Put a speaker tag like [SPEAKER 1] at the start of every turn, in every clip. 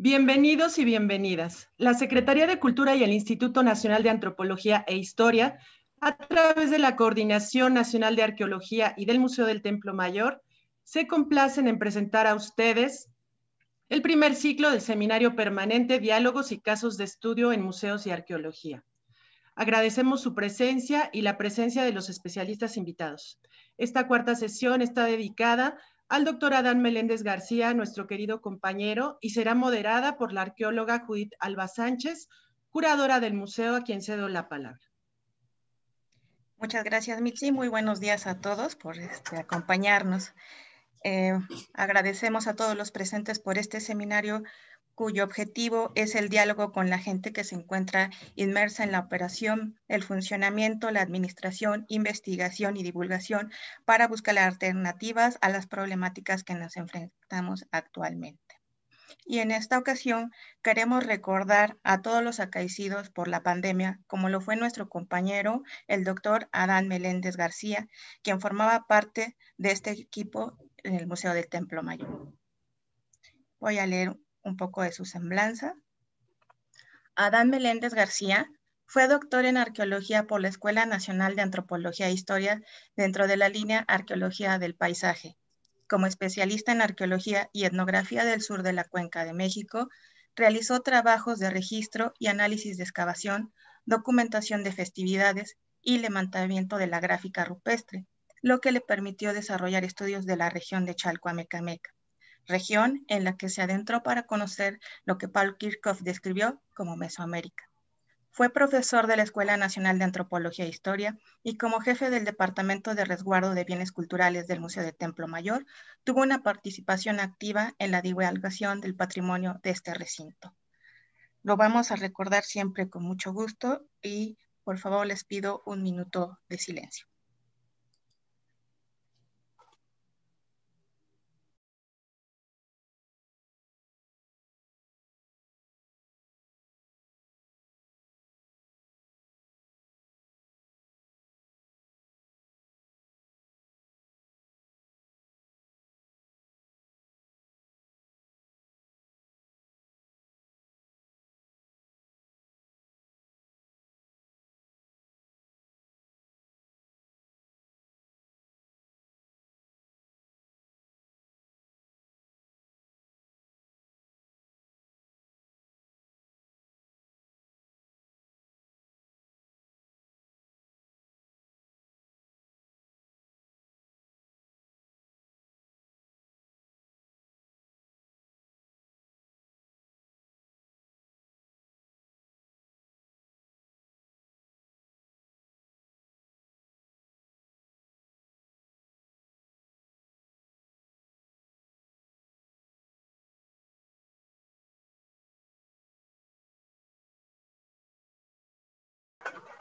[SPEAKER 1] Bienvenidos y bienvenidas. La Secretaría de Cultura y el Instituto Nacional de Antropología e Historia, a través de la Coordinación Nacional de Arqueología y del Museo del Templo Mayor, se complacen en presentar a ustedes el primer ciclo del Seminario Permanente Diálogos y Casos de Estudio en Museos y Arqueología. Agradecemos su presencia y la presencia de los especialistas invitados. Esta cuarta sesión está dedicada al doctor Adán Meléndez García, nuestro querido compañero, y será moderada por la arqueóloga Judith Alba Sánchez, curadora del museo, a quien cedo la palabra.
[SPEAKER 2] Muchas gracias, Mitzi. Muy buenos días a todos por acompañarnos. Agradecemos a todos los presentes por este seminario cuyo objetivo es el diálogo con la gente que se encuentra inmersa en la operación, el funcionamiento, la administración, investigación y divulgación para buscar alternativas a las problemáticas que nos enfrentamos actualmente. Y en esta ocasión queremos recordar a todos los acaecidos por la pandemia, como lo fue nuestro compañero, el doctor Adán Meléndez García, quien formaba parte de este equipo en el Museo del Templo Mayor. Voy a leer un poco de su semblanza. Adán Meléndez García fue doctor en arqueología por la Escuela Nacional de Antropología e Historia dentro de la línea Arqueología del Paisaje. Como especialista en arqueología y etnografía del sur de la Cuenca de México, realizó trabajos de registro y análisis de excavación, documentación de festividades y levantamiento de la gráfica rupestre, lo que le permitió desarrollar estudios de la región de Chalco-Amecameca, región en la que se adentró para conocer lo que Paul Kirchhoff describió como Mesoamérica. Fue profesor de la Escuela Nacional de Antropología e Historia y como jefe del Departamento de Resguardo de Bienes Culturales del Museo de Templo Mayor, tuvo una participación activa en la divulgación del patrimonio de este recinto. Lo vamos a recordar siempre con mucho gusto y por favor les pido un minuto de silencio.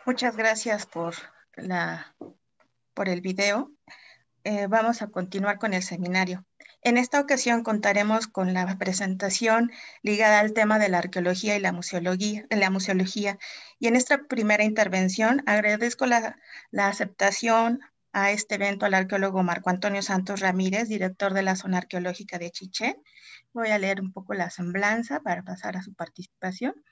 [SPEAKER 2] Muchas gracias por el video. Vamos a continuar con el seminario. En esta ocasión contaremos con la presentación ligada al tema de la arqueología y la museología. Y en esta primera intervención agradezco la aceptación a este evento al arqueólogo Marco Antonio Santos Ramírez, director de la zona arqueológica de Chichén. Voy a leer un poco la semblanza para pasar a su participación.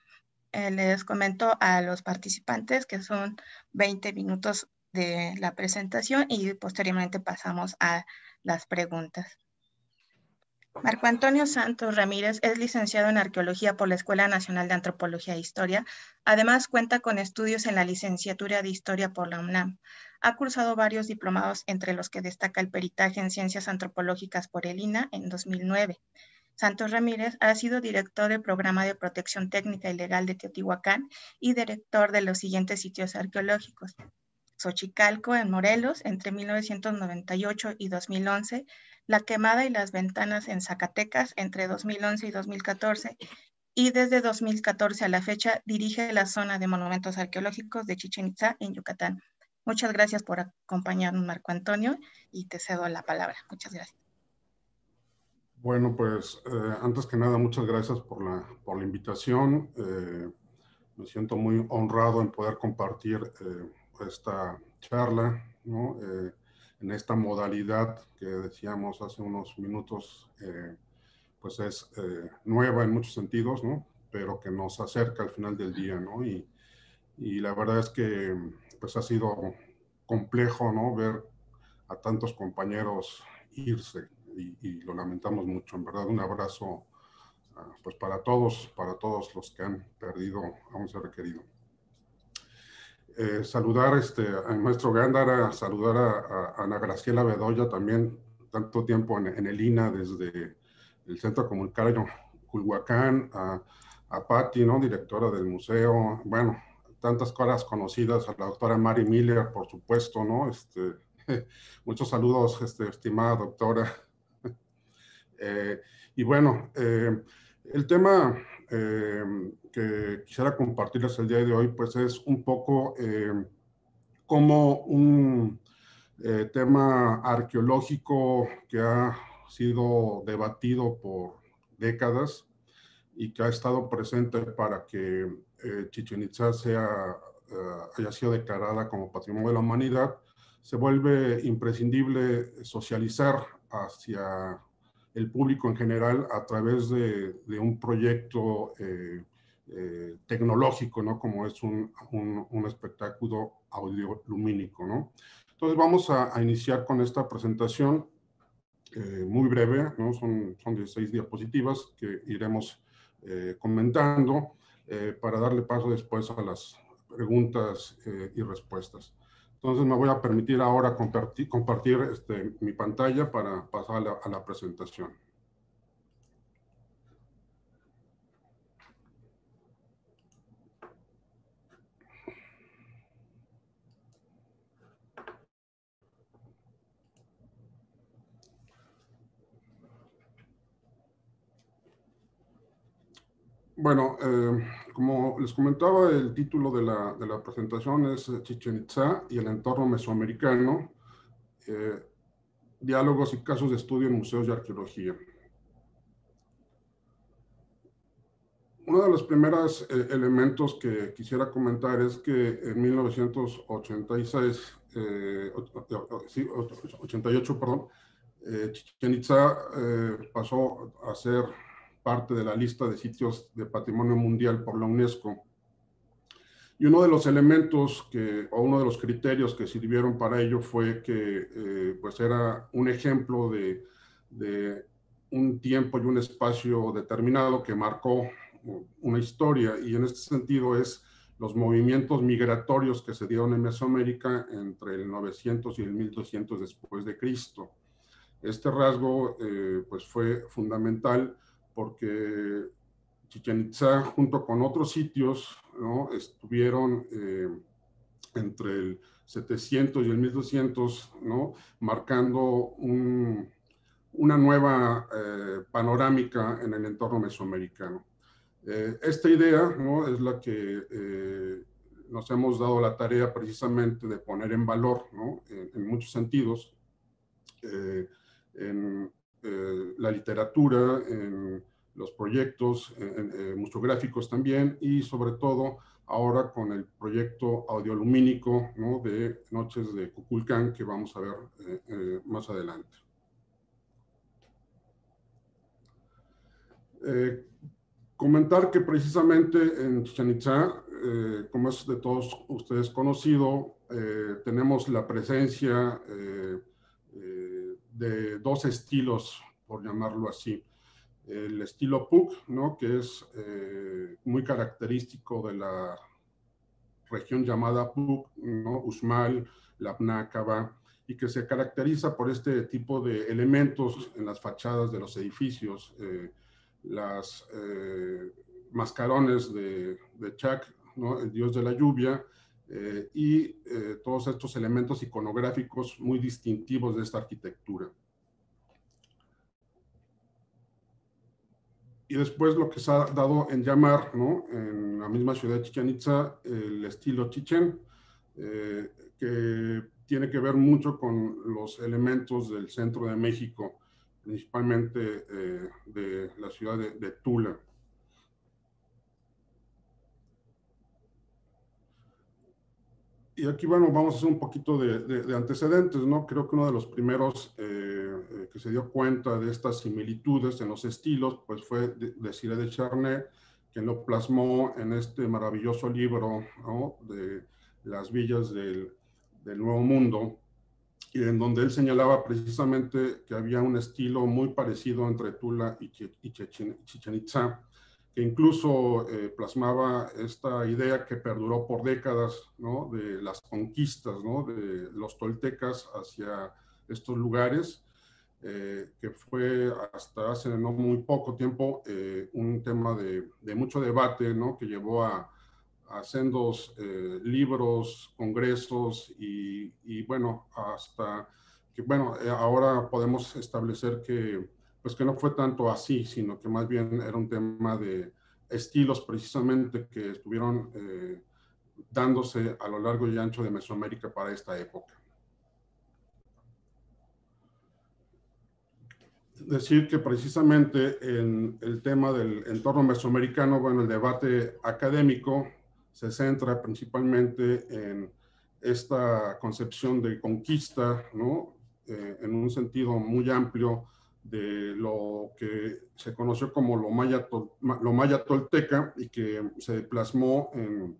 [SPEAKER 2] Les comento a los participantes que son 20 minutos de la presentación y posteriormente pasamos a las preguntas. Marco Antonio Santos Ramírez es licenciado en Arqueología por la Escuela Nacional de Antropología e Historia. Además, cuenta con estudios en la licenciatura de Historia por la UNAM. Ha cursado varios diplomados, entre los que destaca el peritaje en Ciencias Antropológicas por el INAH en 2009. Santos Ramírez ha sido director del Programa de Protección Técnica y Legal de Teotihuacán y director de los siguientes sitios arqueológicos: Xochicalco en Morelos entre 1998 y 2011, La Quemada y las Ventanas en Zacatecas entre 2011 y 2014, y desde 2014 a la fecha dirige la zona de monumentos arqueológicos de Chichén Itzá en Yucatán. Muchas gracias por acompañarnos, Marco Antonio, y te cedo la palabra. Muchas gracias.
[SPEAKER 3] Bueno, pues antes que nada, muchas gracias por la invitación. Me siento muy honrado en poder compartir esta charla, ¿no? En esta modalidad que decíamos hace unos minutos, pues es nueva en muchos sentidos, ¿no? Pero que nos acerca al final del día, ¿no? Y la verdad es que pues ha sido complejo, ¿no? Ver a tantos compañeros irse y lo lamentamos mucho, en verdad. Un abrazo pues para todos los que han perdido a un ser querido. Saludar al maestro Gándara, saludar a Ana Graciela Bedoya también, tanto tiempo en el INA desde el Centro Comunitario Culhuacán, a Patti, ¿no? Directora del museo, bueno, tantas caras conocidas, a la doctora Mari Miller, por supuesto, ¿no? Muchos saludos, estimada doctora. Y bueno, el tema que quisiera compartirles el día de hoy, pues es un poco como un tema arqueológico que ha sido debatido por décadas y que ha estado presente para que Chichén Itzá haya sido declarada como Patrimonio de la Humanidad, se vuelve imprescindible socializar hacia el público en general a través de un proyecto tecnológico, ¿no? Como es un espectáculo audiolumínico, ¿no? Entonces vamos a iniciar con esta presentación muy breve, ¿no? Son 16 diapositivas que iremos comentando para darle paso después a las preguntas y respuestas. Entonces me voy a permitir ahora compartir mi pantalla para pasar a la presentación. Bueno, como les comentaba, el título de la presentación es Chichén Itzá y el entorno mesoamericano, diálogos y casos de estudio en museos y arqueología. Uno de los primeros elementos que quisiera comentar es que en 1986, 88, perdón, Chichén Itzá pasó a ser parte de la lista de sitios de patrimonio mundial por la UNESCO. Y uno de los elementos o uno de los criterios que sirvieron para ello fue que pues era un ejemplo de un tiempo y un espacio determinado que marcó una historia, y en este sentido es los movimientos migratorios que se dieron en Mesoamérica entre el 900 y el 1200 después de Cristo. Este rasgo pues fue fundamental porque Chichén Itzá, junto con otros sitios, ¿no? Estuvieron entre el 700 y el 1200, ¿no? Marcando una nueva panorámica en el entorno mesoamericano. Esta idea, ¿no? Es la que nos hemos dado la tarea precisamente de poner en valor, ¿no? En muchos sentidos, en la literatura, en los proyectos museográficos también, y sobre todo ahora con el proyecto audiolumínico, ¿no? De Noches de Kukulcán, que vamos a ver más adelante. Comentar que precisamente en Chichén Itzá, como es de todos ustedes conocido, tenemos la presencia de dos estilos, por llamarlo así. El estilo Puuc, ¿no? Que es muy característico de la región llamada Puuc, ¿no? Uxmal, Labna, Cava, y que se caracteriza por este tipo de elementos en las fachadas de los edificios, las mascarones de Chac, ¿no? El dios de la lluvia, y todos estos elementos iconográficos muy distintivos de esta arquitectura. Y después lo que se ha dado en llamar, ¿no? En la misma ciudad de Chichén Itzá, el estilo Chichén, que tiene que ver mucho con los elementos del centro de México, principalmente de la ciudad de Tula. Y aquí, bueno, vamos a hacer un poquito de antecedentes, ¿no? Creo que uno de los primeros que se dio cuenta de estas similitudes en los estilos, pues fue Desiré de Charnay, quien lo plasmó en este maravilloso libro, ¿no?, de Las villas del Nuevo Mundo, y en donde él señalaba precisamente que había un estilo muy parecido entre Tula y Chichén Itzá, que incluso plasmaba esta idea que perduró por décadas, ¿no?, de las conquistas, ¿no?, de los toltecas hacia estos lugares, que fue hasta hace no muy poco tiempo un tema de mucho debate, ¿no?, que llevó a sendos libros, congresos y bueno, hasta que, bueno, ahora podemos establecer que, pues que no fue tanto así, sino que más bien era un tema de estilos precisamente que estuvieron dándose a lo largo y ancho de Mesoamérica para esta época. Decir que precisamente en el tema del entorno mesoamericano, bueno, el debate académico se centra principalmente en esta concepción de conquista, ¿no?, en un sentido muy amplio de lo que se conoció como lo maya tolteca y que se plasmó en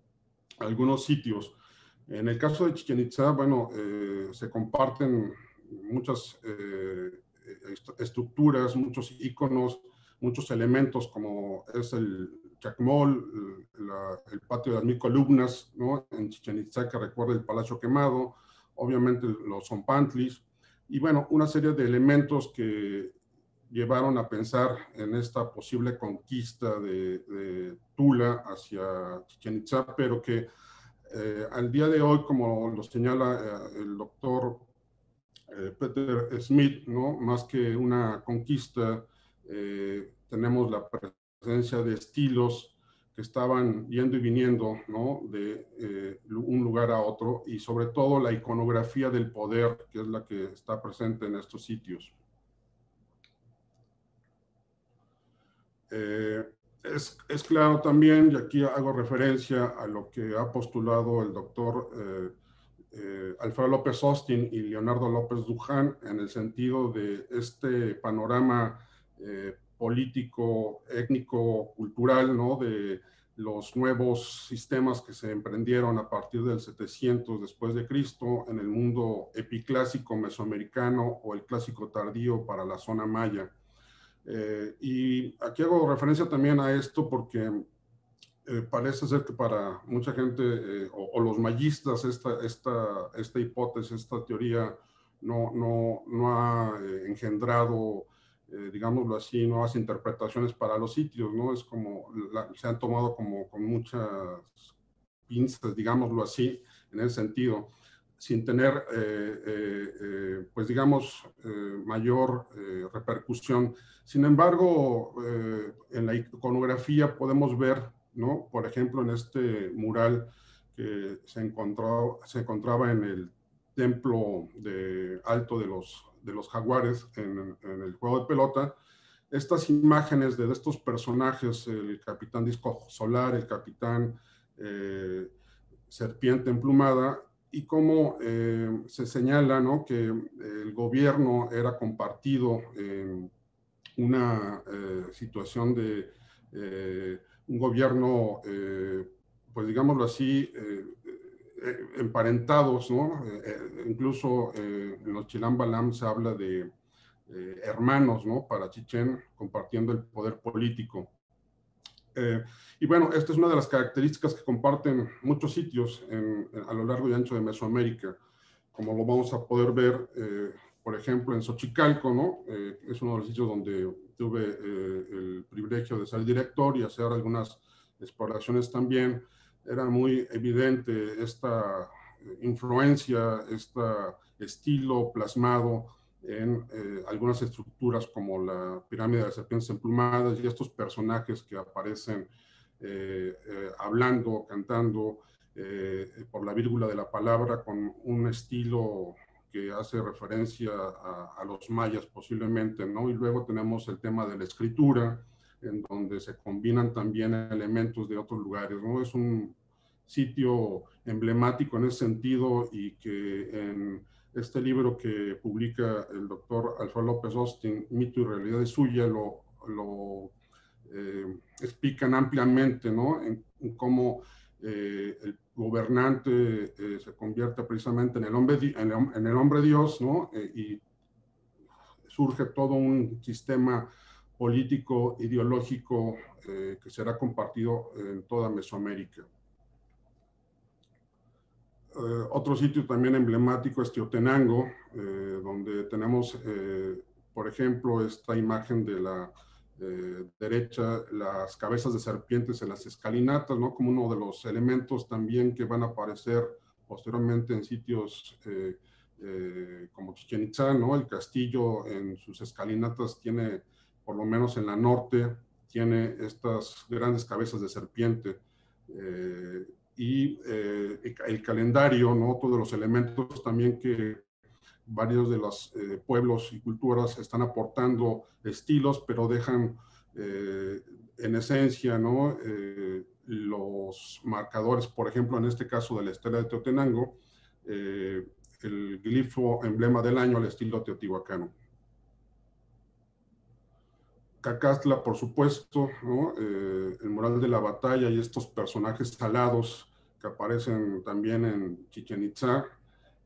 [SPEAKER 3] algunos sitios. En el caso de Chichén Itzá, bueno, se comparten muchas estructuras, muchos iconos, muchos elementos, como es el chacmol, el patio de las 1000 columnas, ¿no?, en Chichén Itzá, que recuerda el Palacio Quemado, obviamente los zompantlis, y bueno, una serie de elementos que llevaron a pensar en esta posible conquista de Tula hacia Chichén Itzá, pero que al día de hoy, como lo señala el doctor Peter Smith, ¿no?, más que una conquista, tenemos la presencia de estilos que estaban yendo y viniendo, ¿no?, de un lugar a otro, y sobre todo la iconografía del poder, que es la que está presente en estos sitios. Es claro también, y aquí hago referencia a lo que ha postulado el doctor Alfredo López Austin y Leonardo López Duján, en el sentido de este panorama político, étnico, cultural, ¿no?, de los nuevos sistemas que se emprendieron a partir del 700 después de Cristo en el mundo epiclásico mesoamericano o el clásico tardío para la zona maya. Y aquí hago referencia también a esto porque parece ser que para mucha gente o los mayistas esta hipótesis, esta teoría no ha engendrado, digámoslo así, nuevas interpretaciones para los sitios, ¿no? Es como, se han tomado como con muchas pinzas, digámoslo así, en ese sentido, sin tener, pues digamos, mayor repercusión. Sin embargo, en la iconografía podemos ver, ¿no?, por ejemplo, en este mural que se encontraba en el templo alto de los jaguares en el juego de pelota, estas imágenes de estos personajes, el capitán Disco Solar, el capitán Serpiente Emplumada, y cómo se señala, ¿no?, que el gobierno era compartido en una situación de un gobierno, pues digámoslo así, emparentados, ¿no? Incluso en los Chilam Balam se habla de hermanos, ¿no?, para Chichén, compartiendo el poder político. Y bueno, esta es una de las características que comparten muchos sitios a lo largo y ancho de Mesoamérica, como lo vamos a poder ver, por ejemplo, en Xochicalco, ¿no? Es uno de los sitios donde tuve el privilegio de ser director y hacer algunas exploraciones también. Era muy evidente esta influencia, este estilo plasmado en algunas estructuras como la pirámide de las serpientes emplumadas y estos personajes que aparecen hablando, cantando por la vírgula de la palabra, con un estilo que hace referencia a los mayas posiblemente, ¿no? Y luego tenemos el tema de la escritura, en donde se combinan también elementos de otros lugares, ¿no? Es un sitio emblemático en ese sentido, y que en este libro que publica el doctor Alfredo López Austin, Mito y Realidad Suya, lo explican ampliamente, ¿no? En cómo el gobernante se convierte precisamente en el hombre Dios, ¿no? Y surge todo un sistema político, ideológico, que será compartido en toda Mesoamérica. Otro sitio también emblemático es Teotenango, donde tenemos, por ejemplo, esta imagen de la derecha, las cabezas de serpientes en las escalinatas, ¿no? Como uno de los elementos también que van a aparecer posteriormente en sitios como Chichén Itzá, ¿no? El castillo en sus escalinatas tiene, por lo menos en la norte, tiene estas grandes cabezas de serpiente. Y el calendario, ¿no? Todos los elementos también que varios de los pueblos y culturas están aportando estilos, pero dejan en esencia, ¿no? Los marcadores, por ejemplo, en este caso de la estela de Teotenango, el glifo emblema del año al estilo teotihuacano. Cacastla, por supuesto, ¿no? El mural de la batalla y estos personajes alados que aparecen también en Chichén Itzá,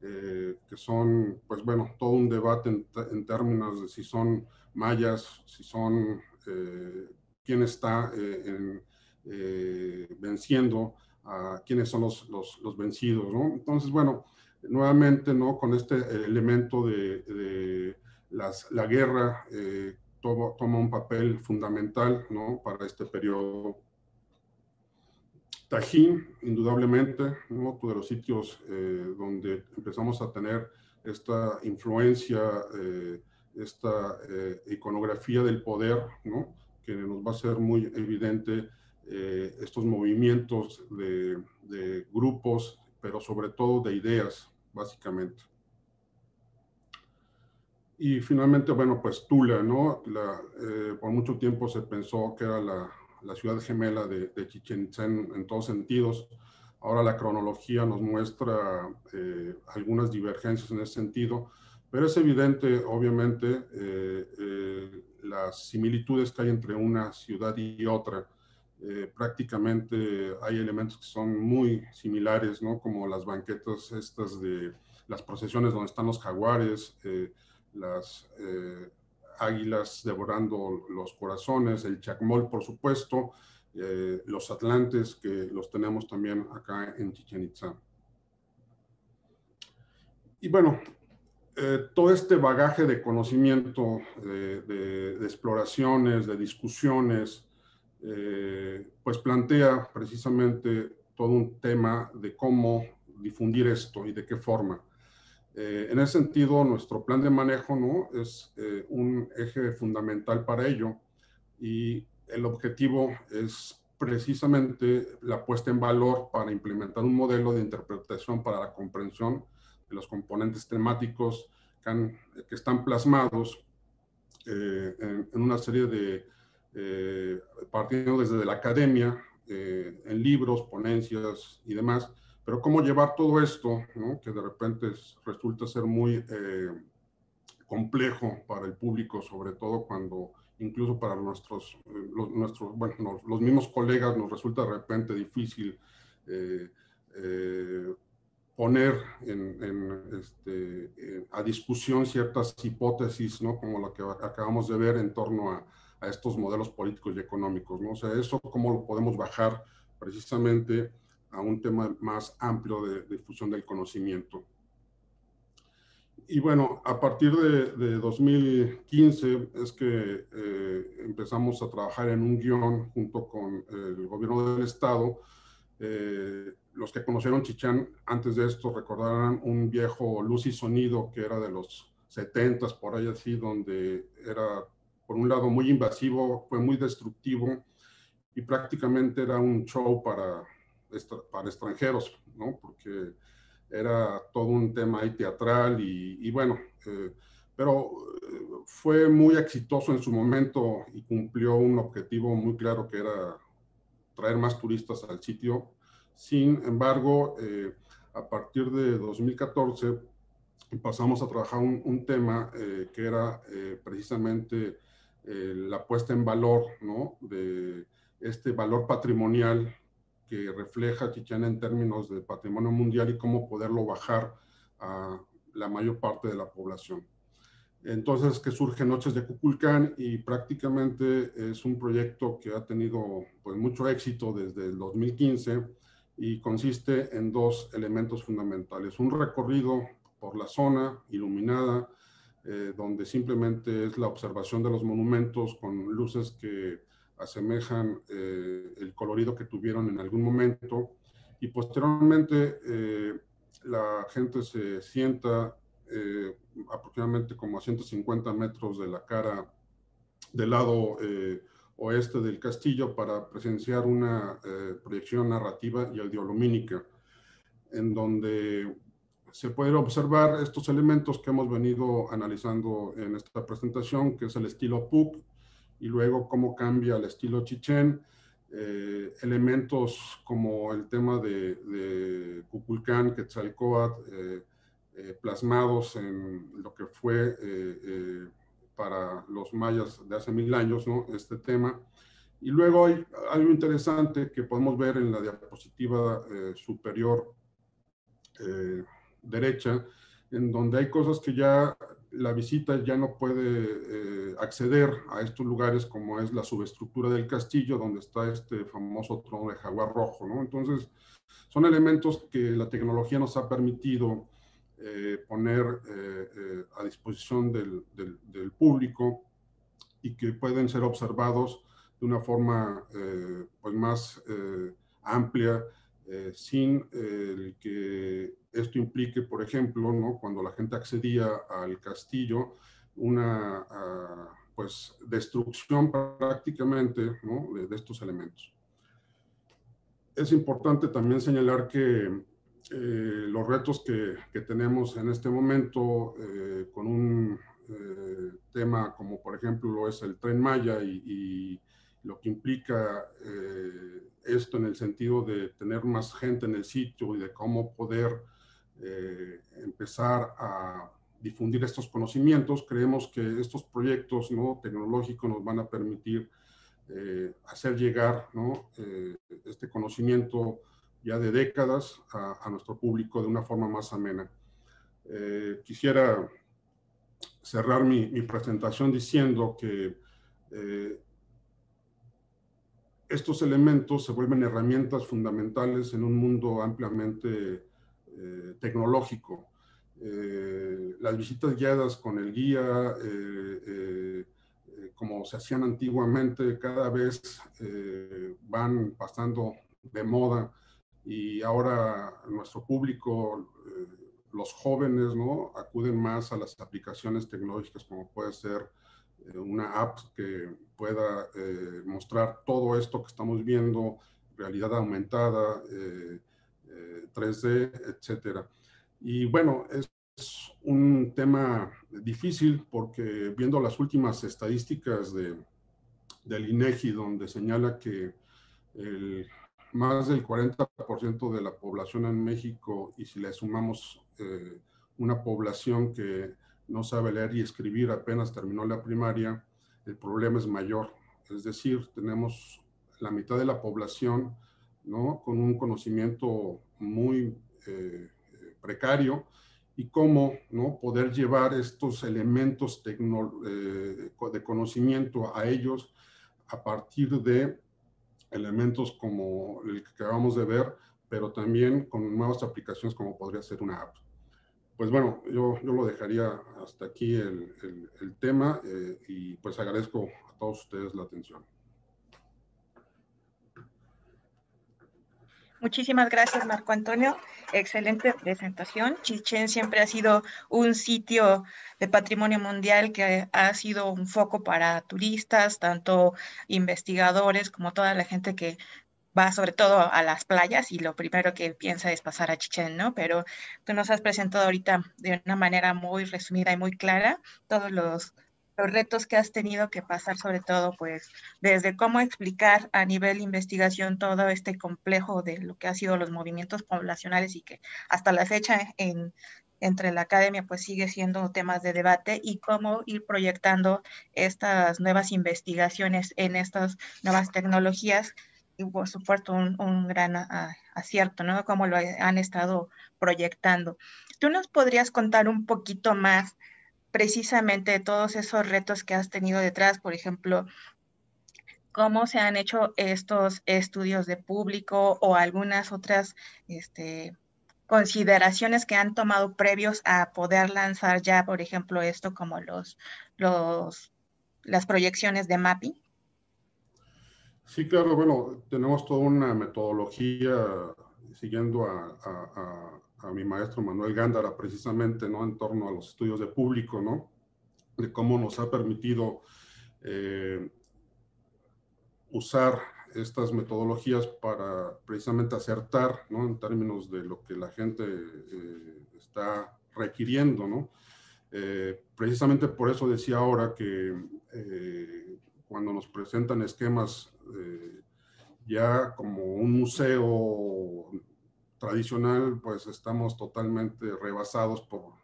[SPEAKER 3] que son, pues bueno, todo un debate en términos de si son mayas, si son, quién está venciendo, a quiénes son los vencidos, ¿no? Entonces, bueno, nuevamente, ¿no? Con este elemento de la guerra, toma un papel fundamental, ¿no? Para este periodo. Tajín, indudablemente, ¿no? Uno de los sitios donde empezamos a tener esta influencia, esta iconografía del poder, ¿no? Que nos va a ser muy evidente estos movimientos de grupos, pero sobre todo de ideas, básicamente. Y finalmente, bueno, pues Tula, ¿no? Por mucho tiempo se pensó que era la ciudad gemela de Chichén Itzá en todos sentidos. Ahora la cronología nos muestra algunas divergencias en ese sentido, pero es evidente, obviamente, las similitudes que hay entre una ciudad y otra. Prácticamente hay elementos que son muy similares, ¿no? Como las banquetas estas de las procesiones donde están los jaguares, las águilas devorando los corazones, el chacmol, por supuesto, los atlantes, que los tenemos también acá en Chichén Itzá. Y bueno, todo este bagaje de conocimiento, de exploraciones, de discusiones, pues plantea precisamente todo un tema de cómo difundir esto y de qué forma. En ese sentido, nuestro plan de manejo, ¿no? Es un eje fundamental para ello, y el objetivo es precisamente la puesta en valor para implementar un modelo de interpretación para la comprensión de los componentes temáticos que están plasmados en una serie de, partiendo desde la academia, en libros, ponencias y demás. Pero cómo llevar todo esto, ¿no? Que de repente resulta ser muy complejo para el público, sobre todo cuando incluso para los mismos colegas nos resulta de repente difícil poner a discusión ciertas hipótesis, ¿no? Como lo que acabamos de ver en torno a estos modelos políticos y económicos, ¿no? O sea, eso cómo lo podemos bajar precisamente a un tema más amplio de difusión del conocimiento. Y bueno, a partir de 2015 es que empezamos a trabajar en un guión junto con el gobierno del estado. Los que conocieron Chichén antes de esto recordarán un viejo Luz y Sonido que era de los 70s, por ahí así, donde era, por un lado, muy invasivo, fue muy destructivo y prácticamente era un show para extranjeros, ¿no? Porque era todo un tema ahí teatral y bueno, pero fue muy exitoso en su momento y cumplió un objetivo muy claro que era traer más turistas al sitio. Sin embargo, a partir de 2014 pasamos a trabajar un tema que era precisamente la puesta en valor, ¿no?, de este valor patrimonial que refleja Chichén en términos de patrimonio mundial y cómo poderlo bajar a la mayor parte de la población. Entonces, que surge Noches de Kukulcán, y prácticamente es un proyecto que ha tenido pues mucho éxito desde el 2015 y consiste en dos elementos fundamentales. Un recorrido por la zona iluminada, donde simplemente es la observación de los monumentos con luces que asemejan el colorido que tuvieron en algún momento, y posteriormente la gente se sienta aproximadamente como a 150 metros de la cara del lado oeste del castillo para presenciar una proyección narrativa y audiolumínica, en donde se pueden observar estos elementos que hemos venido analizando en esta presentación, que es el estilo Puc, y luego cómo cambia el estilo Chichén, elementos como el tema de Kukulcán, Quetzalcóatl, plasmados en lo que fue para los mayas de hace 1000 años, ¿no?, este tema. Y luego hay algo interesante que podemos ver en la diapositiva superior derecha, en donde hay cosas que ya la visita ya no puede acceder a estos lugares, como es la subestructura del castillo, donde está este famoso trono de jaguar rojo, ¿no? Entonces, son elementos que la tecnología nos ha permitido poner a disposición del público y que pueden ser observados de una forma pues más amplia, sin que esto implique, por ejemplo, ¿no?, cuando la gente accedía al castillo, una pues destrucción prácticamente, ¿no?, de estos elementos. Es importante también señalar que los retos que tenemos en este momento con un tema como por ejemplo lo es el Tren Maya y lo que implica esto en el sentido de tener más gente en el sitio y de cómo poder empezar a difundir estos conocimientos. Creemos que estos proyectos, ¿no?, tecnológicos nos van a permitir hacer llegar, ¿no?, este conocimiento ya de décadas a nuestro público de una forma más amena. Quisiera cerrar mi presentación diciendo que estos elementos se vuelven herramientas fundamentales en un mundo ampliamente tecnológico. Las visitas guiadas con el guía, como se hacían antiguamente, cada vez van pasando de moda, y ahora nuestro público, los jóvenes, ¿no?, acuden más a las aplicaciones tecnológicas, como puede ser una app que pueda mostrar todo esto que estamos viendo, realidad aumentada, 3D, etcétera. Y bueno, es un tema difícil porque viendo las últimas estadísticas del INEGI, donde señala que más del 40% de la población en México, y si le sumamos una población que no sabe leer y escribir, apenas terminó la primaria, el problema es mayor. Es decir, tenemos la mitad de la población, ¿no?, con un conocimiento muy precario, y cómo, ¿no?, poder llevar estos elementos de conocimiento a ellos a partir de elementos como el que acabamos de ver, pero también con nuevas aplicaciones como podría ser una app. Pues bueno, yo lo dejaría hasta aquí el tema y pues agradezco a todos ustedes la atención.
[SPEAKER 2] Muchísimas gracias, Marco Antonio. Excelente presentación. Chichén siempre ha sido un sitio de patrimonio mundial que ha sido un foco para turistas, tanto investigadores como toda la gente que va sobre todo a las playas y lo primero que piensa es pasar a Chichén, ¿no? Pero tú nos has presentado ahorita de una manera muy resumida y muy clara todos los los retos que has tenido que pasar, sobre todo, pues, desde cómo explicar a nivel investigación todo este complejo de lo que ha sido los movimientos poblacionales y que hasta la fecha entre la academia pues sigue siendo temas de debate, y cómo ir proyectando estas nuevas investigaciones en estas nuevas tecnologías, y por supuesto un gran acierto, ¿no? Cómo lo han estado proyectando. ¿Tú nos podrías contar un poquito más precisamente de todos esos retos que has tenido detrás? Por ejemplo, cómo se han hecho estos estudios de público o algunas otras consideraciones que han tomado previos a poder lanzar ya, por ejemplo, esto como las proyecciones de mapping.
[SPEAKER 3] Sí, claro, bueno, tenemos toda una metodología siguiendo a mi maestro Manuel Gándara, precisamente, ¿no? En torno a los estudios de público, ¿no? De cómo nos ha permitido usar estas metodologías para precisamente acertar, ¿no? En términos de lo que la gente está requiriendo, ¿no? Precisamente por eso decía ahora que cuando nos presentan esquemas ya como un museo tradicional, pues estamos totalmente rebasados por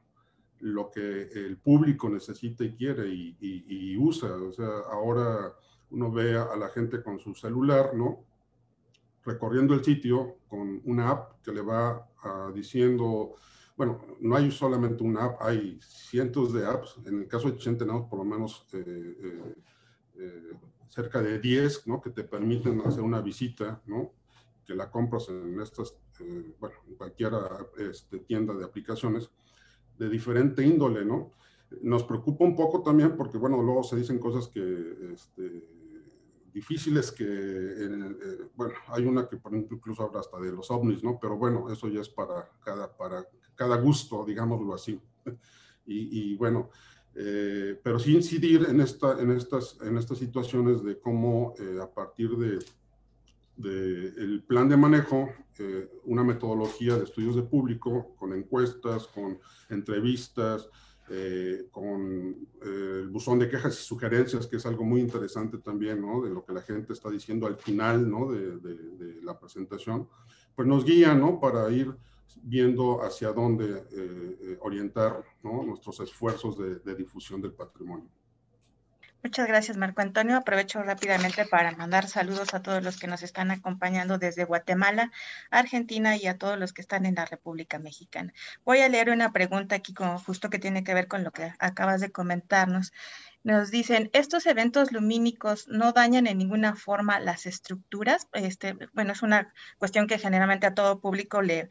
[SPEAKER 3] lo que el público necesita y quiere y usa. O sea, ahora uno ve a la gente con su celular, ¿no? Recorriendo el sitio con una app que le va diciendo, bueno, no hay solamente una app, hay cientos de apps. En el caso de Chichén tenemos por lo menos cerca de 10, ¿no? Que te permiten hacer una visita, ¿no? Que la compras en estas, bueno, en cualquier tienda de aplicaciones de diferente índole, ¿no? Nos preocupa un poco también porque, bueno, luego se dicen cosas que, difíciles que, bueno, hay una que por ejemplo incluso habla hasta de los ovnis, ¿no? Pero bueno, eso ya es para cada gusto, digámoslo así. Y bueno, pero sí incidir en estas situaciones de cómo a partir el plan de manejo, una metodología de estudios de público, con encuestas, con entrevistas, con el buzón de quejas y sugerencias, que es algo muy interesante también, ¿no? De lo que la gente está diciendo al final, ¿no? de la presentación, pues nos guía, ¿no? Para ir viendo hacia dónde orientar, ¿no? Nuestros esfuerzos de difusión del patrimonio.
[SPEAKER 2] Muchas gracias, Marco Antonio. Aprovecho rápidamente para mandar saludos a todos los que nos están acompañando desde Guatemala, Argentina y a todos los que están en la República Mexicana. Voy a leer una pregunta aquí como justo que tiene que ver con lo que acabas de comentarnos. Nos dicen, ¿estos eventos lumínicos no dañan en ninguna forma las estructuras? Bueno, es una cuestión que generalmente a todo público le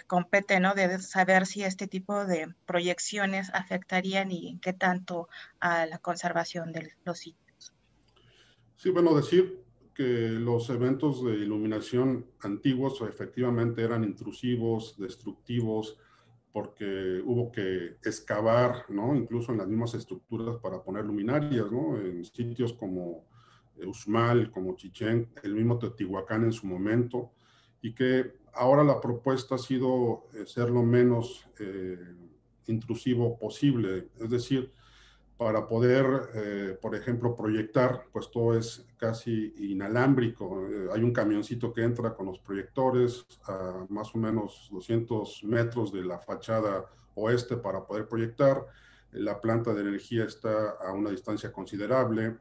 [SPEAKER 2] compete, ¿no? De saber si este tipo de proyecciones afectarían y en qué tanto a la conservación de los sitios.
[SPEAKER 3] Sí, bueno, decir que los eventos de iluminación antiguos efectivamente eran intrusivos, destructivos, porque hubo que excavar, ¿no? Incluso en las mismas estructuras para poner luminarias, ¿no? En sitios como Uxmal, como Chichén, el mismo Teotihuacán en su momento, y que ahora la propuesta ha sido ser lo menos intrusivo posible, es decir, para poder, por ejemplo, proyectar, pues todo es casi inalámbrico. Hay un camioncito que entra con los proyectores a más o menos 200 metros de la fachada oeste para poder proyectar. La planta de energía está a una distancia considerable.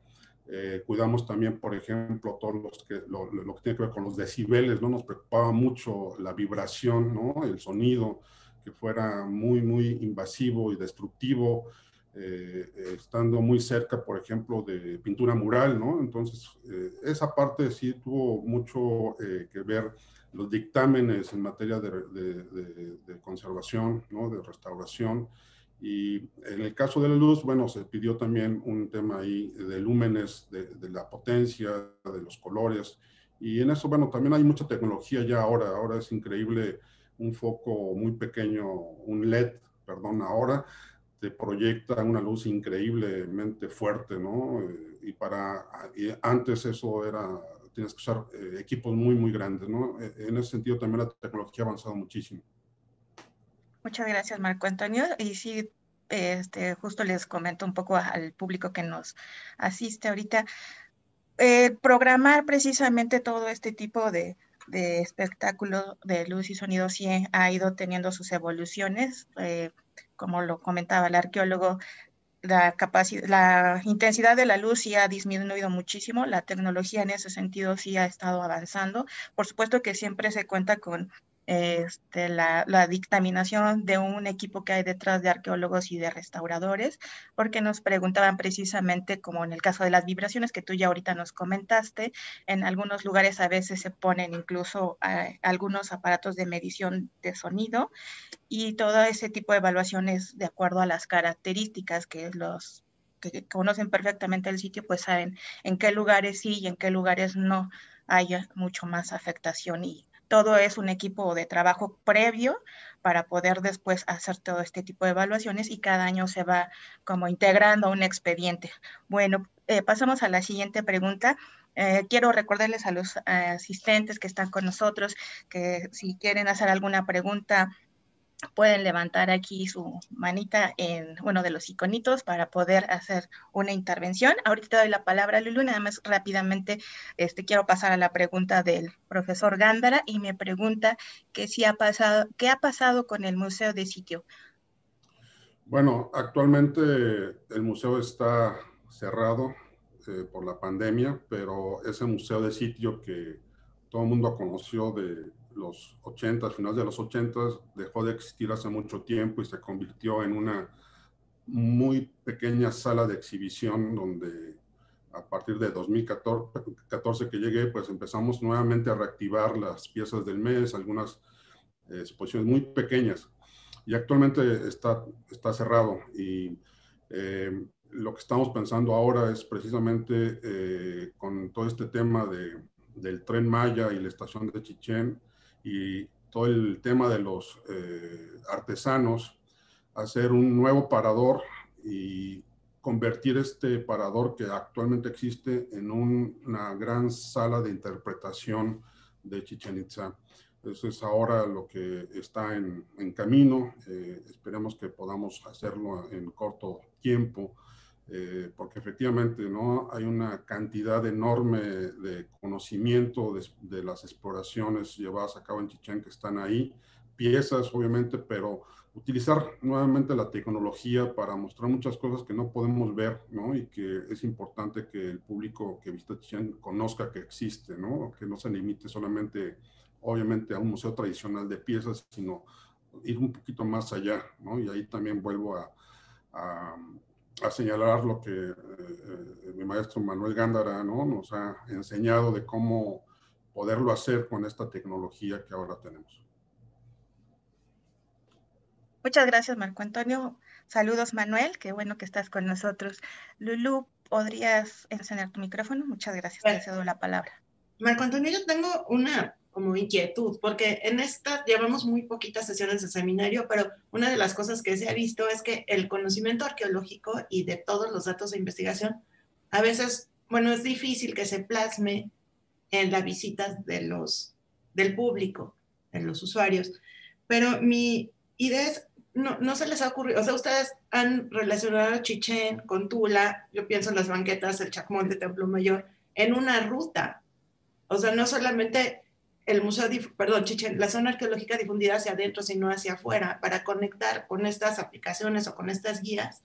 [SPEAKER 3] Cuidamos también, por ejemplo, todo lo que tiene que ver con los decibeles, ¿no? Nos preocupaba mucho la vibración, ¿no? El sonido, que fuera muy, muy invasivo y destructivo. Estando muy cerca, por ejemplo, de pintura mural, ¿no? Entonces, esa parte sí tuvo mucho que ver los dictámenes en materia de conservación, ¿no? De restauración. Y en el caso de la luz, bueno, se pidió también un tema ahí de lúmenes, de la potencia, de los colores. Y en eso, bueno, también hay mucha tecnología ya ahora. Ahora es increíble un foco muy pequeño, un LED, perdón, ahora te proyecta una luz increíblemente fuerte, ¿no? Y antes eso era, tienes que usar equipos muy, muy grandes, ¿no? En ese sentido también la tecnología ha avanzado muchísimo.
[SPEAKER 2] Muchas gracias, Marco Antonio. Y sí, justo les comento un poco al público que nos asiste ahorita. Programar precisamente todo este tipo de espectáculo de luz y sonido sí ha ido teniendo sus evoluciones. Como lo comentaba el arqueólogo, la intensidad de la luz sí ha disminuido muchísimo, la tecnología en ese sentido sí ha estado avanzando. Por supuesto que siempre se cuenta con la dictaminación de un equipo que hay detrás de arqueólogos y de restauradores, porque nos preguntaban precisamente, como en el caso de las vibraciones que tú ya ahorita nos comentaste, en algunos lugares a veces se ponen incluso algunos aparatos de medición de sonido, y todo ese tipo de evaluaciones de acuerdo a las características que los que conocen perfectamente el sitio, pues saben en qué lugares sí y en qué lugares no haya mucho más afectación, y todo es un equipo de trabajo previo para poder después hacer todo este tipo de evaluaciones, y cada año se va como integrando un expediente. Bueno, pasamos a la siguiente pregunta. Quiero recordarles a los asistentes que están con nosotros que si quieren hacer alguna pregunta, pueden levantar aquí su manita en uno de los iconitos para poder hacer una intervención. Ahorita te doy la palabra, Lulu. Nada más rápidamente quiero pasar a la pregunta del profesor Gándara, y me pregunta que si ha pasado, ¿qué ha pasado con el museo de sitio?
[SPEAKER 3] Bueno, actualmente el museo está cerrado por la pandemia, pero ese museo de sitio que todo el mundo conoció de los 80, finales de los 80, dejó de existir hace mucho tiempo y se convirtió en una muy pequeña sala de exhibición donde a partir de 2014 que llegué, pues empezamos nuevamente a reactivar las piezas del mes, algunas exposiciones muy pequeñas, y actualmente está cerrado. Y lo que estamos pensando ahora es precisamente con todo este tema del Tren Maya y la estación de Chichén y todo el tema de los artesanos, hacer un nuevo parador y convertir este parador que actualmente existe en una gran sala de interpretación de Chichén Itzá. Eso es ahora lo que está en camino. Esperemos que podamos hacerlo en corto tiempo, porque efectivamente, ¿no?, hay una cantidad enorme de conocimiento de las exploraciones llevadas a cabo en Chichén que están ahí, piezas obviamente, pero utilizar nuevamente la tecnología para mostrar muchas cosas que no podemos ver, ¿no? Y que es importante que el público que visita Chichén conozca que existe, ¿no? Que no se limite solamente, obviamente, a un museo tradicional de piezas, sino ir un poquito más allá, ¿no? Y ahí también vuelvo a señalar lo que mi maestro Manuel Gándara, ¿no?, nos ha enseñado de cómo poderlo hacer con esta tecnología que ahora tenemos.
[SPEAKER 2] Muchas gracias, Marco Antonio. Saludos, Manuel. Qué bueno que estás con nosotros. Lulu, ¿podrías encender tu micrófono? Muchas gracias. Te cedo la palabra.
[SPEAKER 4] Marco Antonio, yo tengo una como inquietud, porque en esta llevamos muy poquitas sesiones de seminario, pero una de las cosas que se ha visto es que el conocimiento arqueológico y de todos los datos de investigación, a veces, bueno, es difícil que se plasme en la visita del público, en los usuarios. Pero mi idea es, no se les ha ocurrido, o sea, ustedes han relacionado a Chichén con Tula, yo pienso en las banquetas del Chacmol de Templo Mayor, en una ruta. O sea, no solamente el museo, Chichén, la zona arqueológica difundida hacia adentro, sino hacia afuera, para conectar con estas aplicaciones o con estas guías,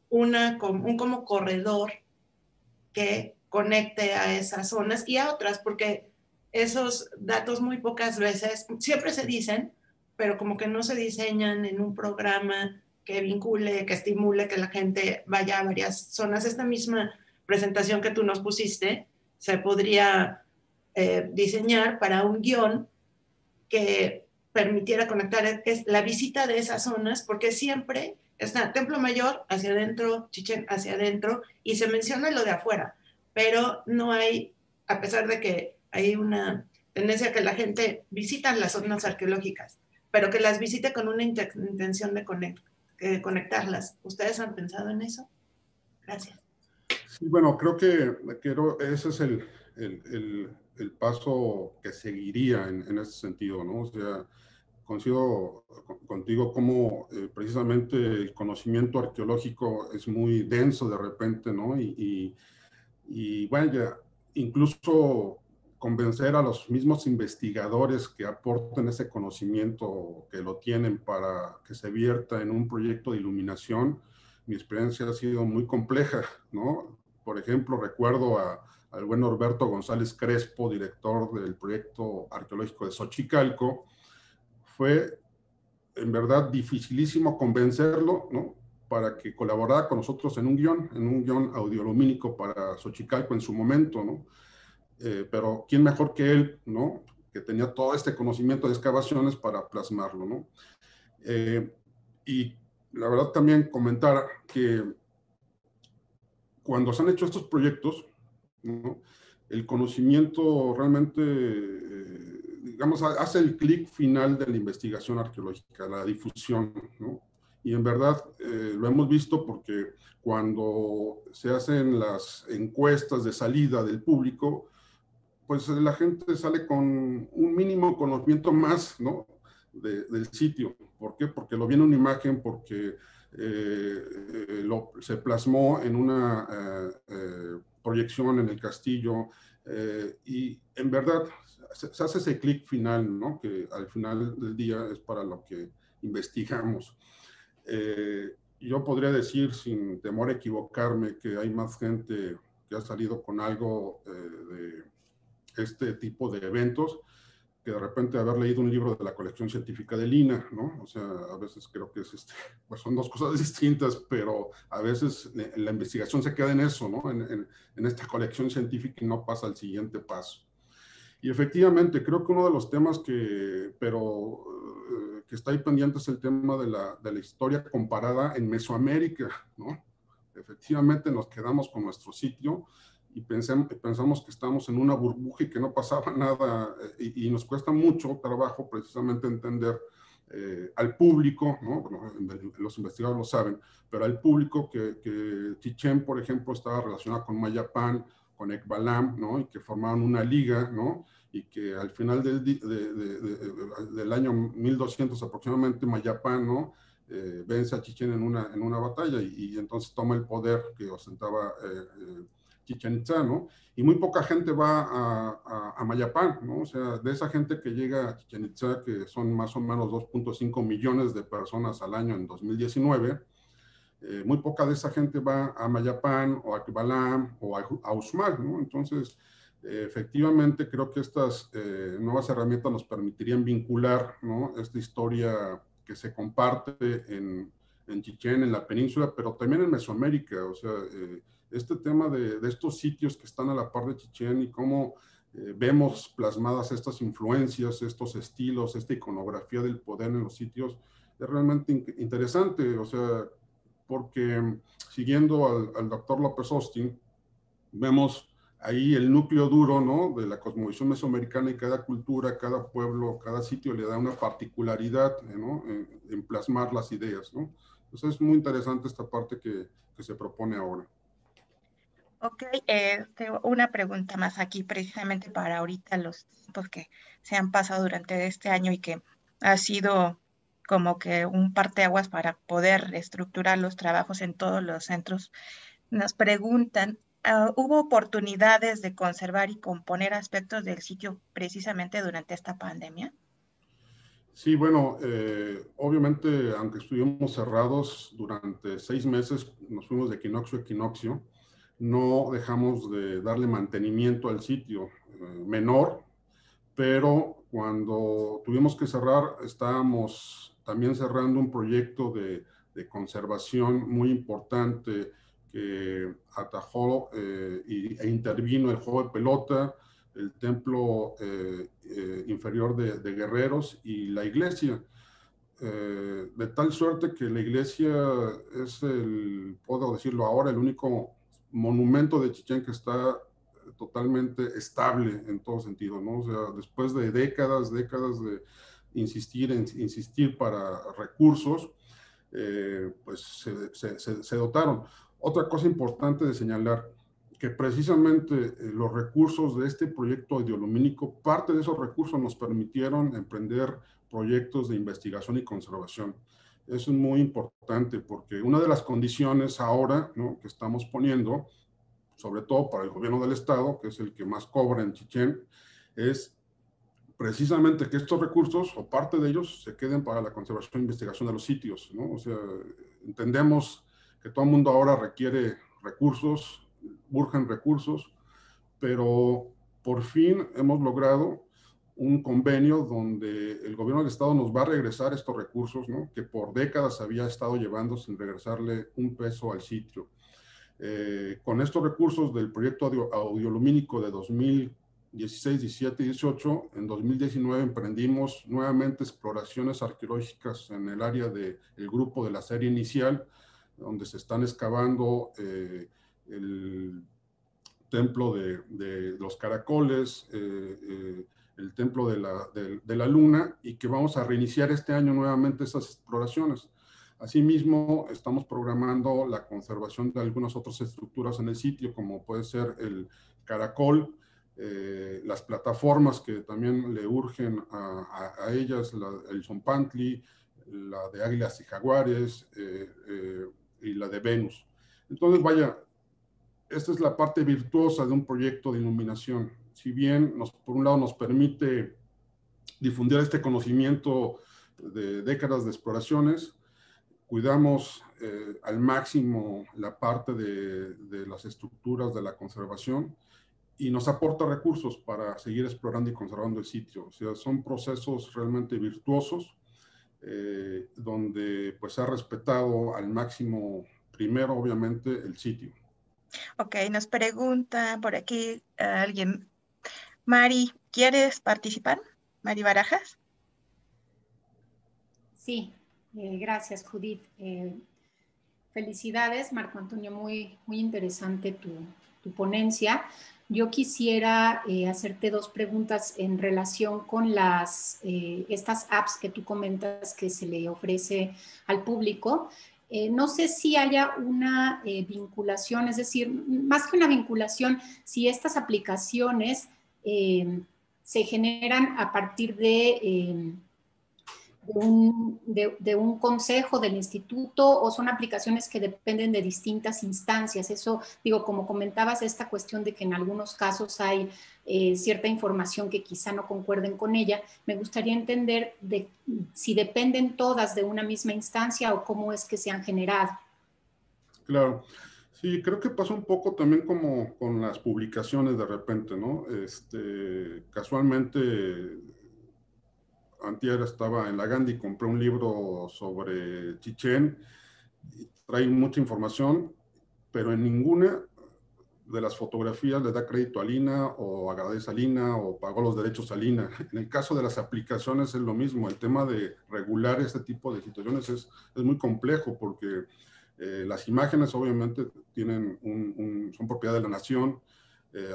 [SPEAKER 4] un como corredor que conecte a esas zonas y a otras, porque esos datos muy pocas veces, siempre se dicen, pero como que no se diseñan en un programa que vincule, que estimule que la gente vaya a varias zonas. Esta misma presentación que tú nos pusiste se podría diseñar para un guión que permitiera conectar la visita de esas zonas, porque siempre está Templo Mayor hacia adentro, Chichén hacia adentro, y se menciona lo de afuera, pero no hay, a pesar de que hay una tendencia a que la gente visita las zonas arqueológicas, pero que las visite con una intención de conectarlas. ¿Ustedes han pensado en eso? Gracias.
[SPEAKER 3] Sí, bueno, creo que ese es el paso que seguiría en ese sentido, ¿no? O sea, coincido contigo como precisamente el conocimiento arqueológico es muy denso de repente, ¿no? Y vaya, incluso convencer a los mismos investigadores que aporten ese conocimiento, que lo tienen para que se vierta en un proyecto de iluminación, mi experiencia ha sido muy compleja, ¿no? Por ejemplo, recuerdo al buen Norberto González Crespo, director del proyecto arqueológico de Xochicalco. Fue en verdad dificilísimo convencerlo, ¿no? Para que colaborara con nosotros en un guión audiolumínico para Xochicalco en su momento, ¿no? Pero quién mejor que él, ¿no? Que tenía todo este conocimiento de excavaciones para plasmarlo, ¿no? Y la verdad también comentar que cuando se han hecho estos proyectos, ¿no? El conocimiento realmente, digamos, hace el clic final de la investigación arqueológica, la difusión, ¿no? Y en verdad lo hemos visto porque cuando se hacen las encuestas de salida del público, pues la gente sale con un mínimo conocimiento más, ¿no? Del sitio. ¿Por qué? Porque lo viene una imagen, porque se plasmó en una proyección en el castillo, y en verdad se hace ese clic final, ¿no? Que al final del día es para lo que investigamos. Yo podría decir, sin temor a equivocarme, que hay más gente que ha salido con algo de este tipo de eventos que de repente haber leído un libro de la colección científica de Lina, ¿no? O sea, a veces creo que es pues son dos cosas distintas, pero a veces la investigación se queda en eso, ¿no? En esta colección científica y no pasa al siguiente paso. Y efectivamente, creo que uno de los temas que está ahí pendiente es el tema de la historia comparada en Mesoamérica, ¿no? Efectivamente nos quedamos con nuestro sitio y pensamos que estamos en una burbuja y que no pasaba nada, y nos cuesta mucho trabajo precisamente entender al público, ¿no? Bueno, los investigadores lo saben, pero al público que Chichén, por ejemplo, estaba relacionado con Mayapán, con Ekbalam, ¿no? Y que formaron una liga, ¿no? Y que al final del año 1200 aproximadamente Mayapán, ¿no? Vence a Chichén en una batalla y entonces toma el poder que ostentaba Chichén Itzá, ¿no? Y muy poca gente va a Mayapán, ¿no? O sea, de esa gente que llega a Chichén Itzá, que son más o menos 2.5 millones de personas al año en 2019, muy poca de esa gente va a Mayapán o a Ekbalam o a Uxmal, ¿no? Entonces, efectivamente, creo que estas nuevas herramientas nos permitirían vincular, ¿no? Esta historia que se comparte en Chichén, en la península, pero también en Mesoamérica. O sea, este tema de estos sitios que están a la par de Chichén y cómo vemos plasmadas estas influencias, estos estilos, esta iconografía del poder en los sitios, es realmente interesante. O sea, porque siguiendo al doctor López Austin, vemos ahí el núcleo duro, ¿no? De la cosmovisión mesoamericana, y cada cultura, cada pueblo, cada sitio le da una particularidad, ¿no? En plasmar las ideas, ¿no? Entonces es muy interesante esta parte que se propone ahora.
[SPEAKER 2] Ok, tengo una pregunta más aquí precisamente para ahorita los tiempos que se han pasado durante este año y que ha sido como que un parteaguas para poder estructurar los trabajos en todos los centros. Nos preguntan, ¿hubo oportunidades de conservar y componer aspectos del sitio precisamente durante esta pandemia?
[SPEAKER 3] Sí, bueno, obviamente, aunque estuvimos cerrados durante 6 meses, nos fuimos de equinoccio a equinoccio, no dejamos de darle mantenimiento al sitio, menor, pero cuando tuvimos que cerrar, estábamos también cerrando un proyecto de conservación muy importante que atajó e intervino el juego de pelota, el templo inferior de Guerreros y la iglesia. De tal suerte que la iglesia es puedo decirlo ahora, el único monumento de Chichén que está totalmente estable en todo sentido, ¿no? O sea, después de décadas de insistir para recursos, pues se dotaron. Otra cosa importante de señalar, que precisamente los recursos de este proyecto audiolumínico, parte de esos recursos nos permitieron emprender proyectos de investigación y conservación. Eso es muy importante porque una de las condiciones ahora, ¿no?, que estamos poniendo, sobre todo para el gobierno del estado, que es el que más cobra en Chichén, es precisamente que estos recursos o parte de ellos se queden para la conservación e investigación de los sitios, ¿no? O sea, entendemos que todo el mundo ahora requiere recursos, urgen recursos, pero por fin hemos logrado un convenio donde el gobierno del estado nos va a regresar estos recursos, ¿no?, que por décadas había estado llevando sin regresarle un peso al sitio. Con estos recursos del proyecto audiolumínico de 2016, 17 y 18, en 2019 emprendimos nuevamente exploraciones arqueológicas en el área del grupo de la serie inicial, donde se están excavando el templo de los caracoles, el templo de la luna, y que vamos a reiniciar este año nuevamente esas exploraciones. Asimismo, estamos programando la conservación de algunas otras estructuras en el sitio, como puede ser el caracol, las plataformas que también le urgen a ellas, el Zompantli, la de Águilas y Jaguares, y la de Venus. Entonces, vaya, esta es la parte virtuosa de un proyecto de iluminación. Si bien por un lado nos permite difundir este conocimiento de décadas de exploraciones, cuidamos al máximo la parte de las estructuras de la conservación y nos aporta recursos para seguir explorando y conservando el sitio. O sea, son procesos realmente virtuosos, donde pues se ha respetado al máximo, primero obviamente, el sitio.
[SPEAKER 2] Ok, nos pregunta por aquí alguien. Mari, ¿quieres participar? Mari Barajas.
[SPEAKER 5] Sí, gracias, Judith. Felicidades, Marco Antonio, muy interesante tu ponencia. Yo quisiera hacerte dos preguntas en relación con estas apps que tú comentas que se le ofrece al público. No sé si haya una vinculación, es decir, más que una vinculación, si estas aplicaciones se generan a partir de un consejo del instituto, o son aplicaciones que dependen de distintas instancias. Eso, digo, como comentabas, esta cuestión de que en algunos casos hay cierta información que quizá no concuerden con ella, me gustaría entender si dependen todas de una misma instancia o cómo es que se han generado.
[SPEAKER 3] Claro. Sí, creo que pasa un poco también como con las publicaciones de repente, ¿no? Casualmente, antier estaba en la Gandhi, compré un libro sobre Chichén, trae mucha información, pero en ninguna de las fotografías le da crédito a Lina o agradece a Lina o pagó los derechos a Lina. En el caso de las aplicaciones es lo mismo. El tema de regular este tipo de situaciones es muy complejo porque las imágenes obviamente son propiedad de la nación,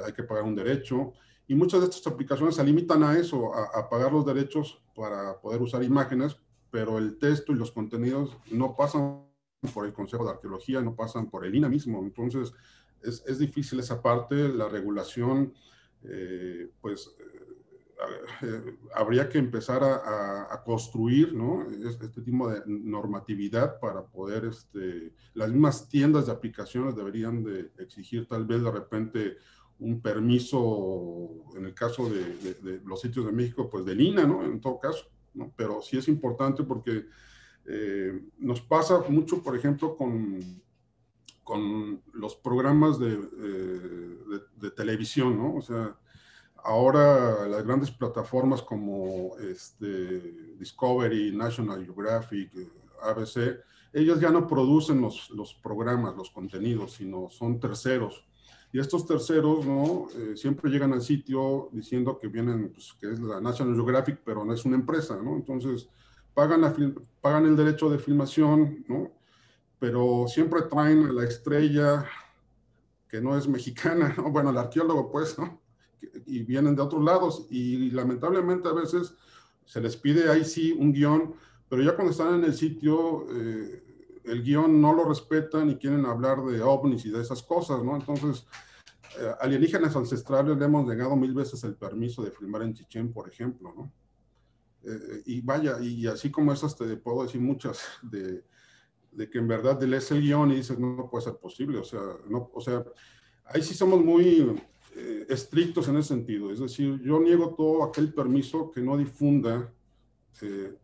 [SPEAKER 3] hay que pagar un derecho, y muchas de estas aplicaciones se limitan a eso, a pagar los derechos para poder usar imágenes, pero el texto y los contenidos no pasan por el Consejo de Arqueología, no pasan por el INAH mismo. Entonces es difícil esa parte. La regulación, habría que empezar a construir, ¿no?, este tipo de normatividad para poder, las mismas tiendas de aplicaciones deberían de exigir tal vez de repente un permiso, en el caso de los sitios de México, pues del INAH, ¿no?, en todo caso, ¿no? Pero sí es importante porque nos pasa mucho, por ejemplo, con los programas de televisión, ¿no? O sea, ahora las grandes plataformas como Discovery, National Geographic, ABC, ellas ya no producen los programas, los contenidos, sino son terceros. Y estos terceros, ¿no?, siempre llegan al sitio diciendo que vienen, pues, que es la National Geographic, pero no es una empresa, ¿no? Entonces, pagan el derecho de filmación, ¿no?, pero siempre traen a la estrella que no es mexicana, ¿no? Bueno, el arqueólogo, pues, ¿no?, y vienen de otros lados, y lamentablemente a veces se les pide ahí sí un guión, pero ya cuando están en el sitio, el guión no lo respetan y quieren hablar de ovnis y de esas cosas, ¿no? Entonces, alienígenas ancestrales le hemos negado 1000 veces el permiso de filmar en Chichén, por ejemplo, ¿no? Y vaya, y así como esas te puedo decir muchas de que en verdad lees el guión y dices, no, no puede ser posible, o sea, no, o sea, ahí sí somos muy estrictos en ese sentido, es decir, yo niego todo aquel permiso que no difunda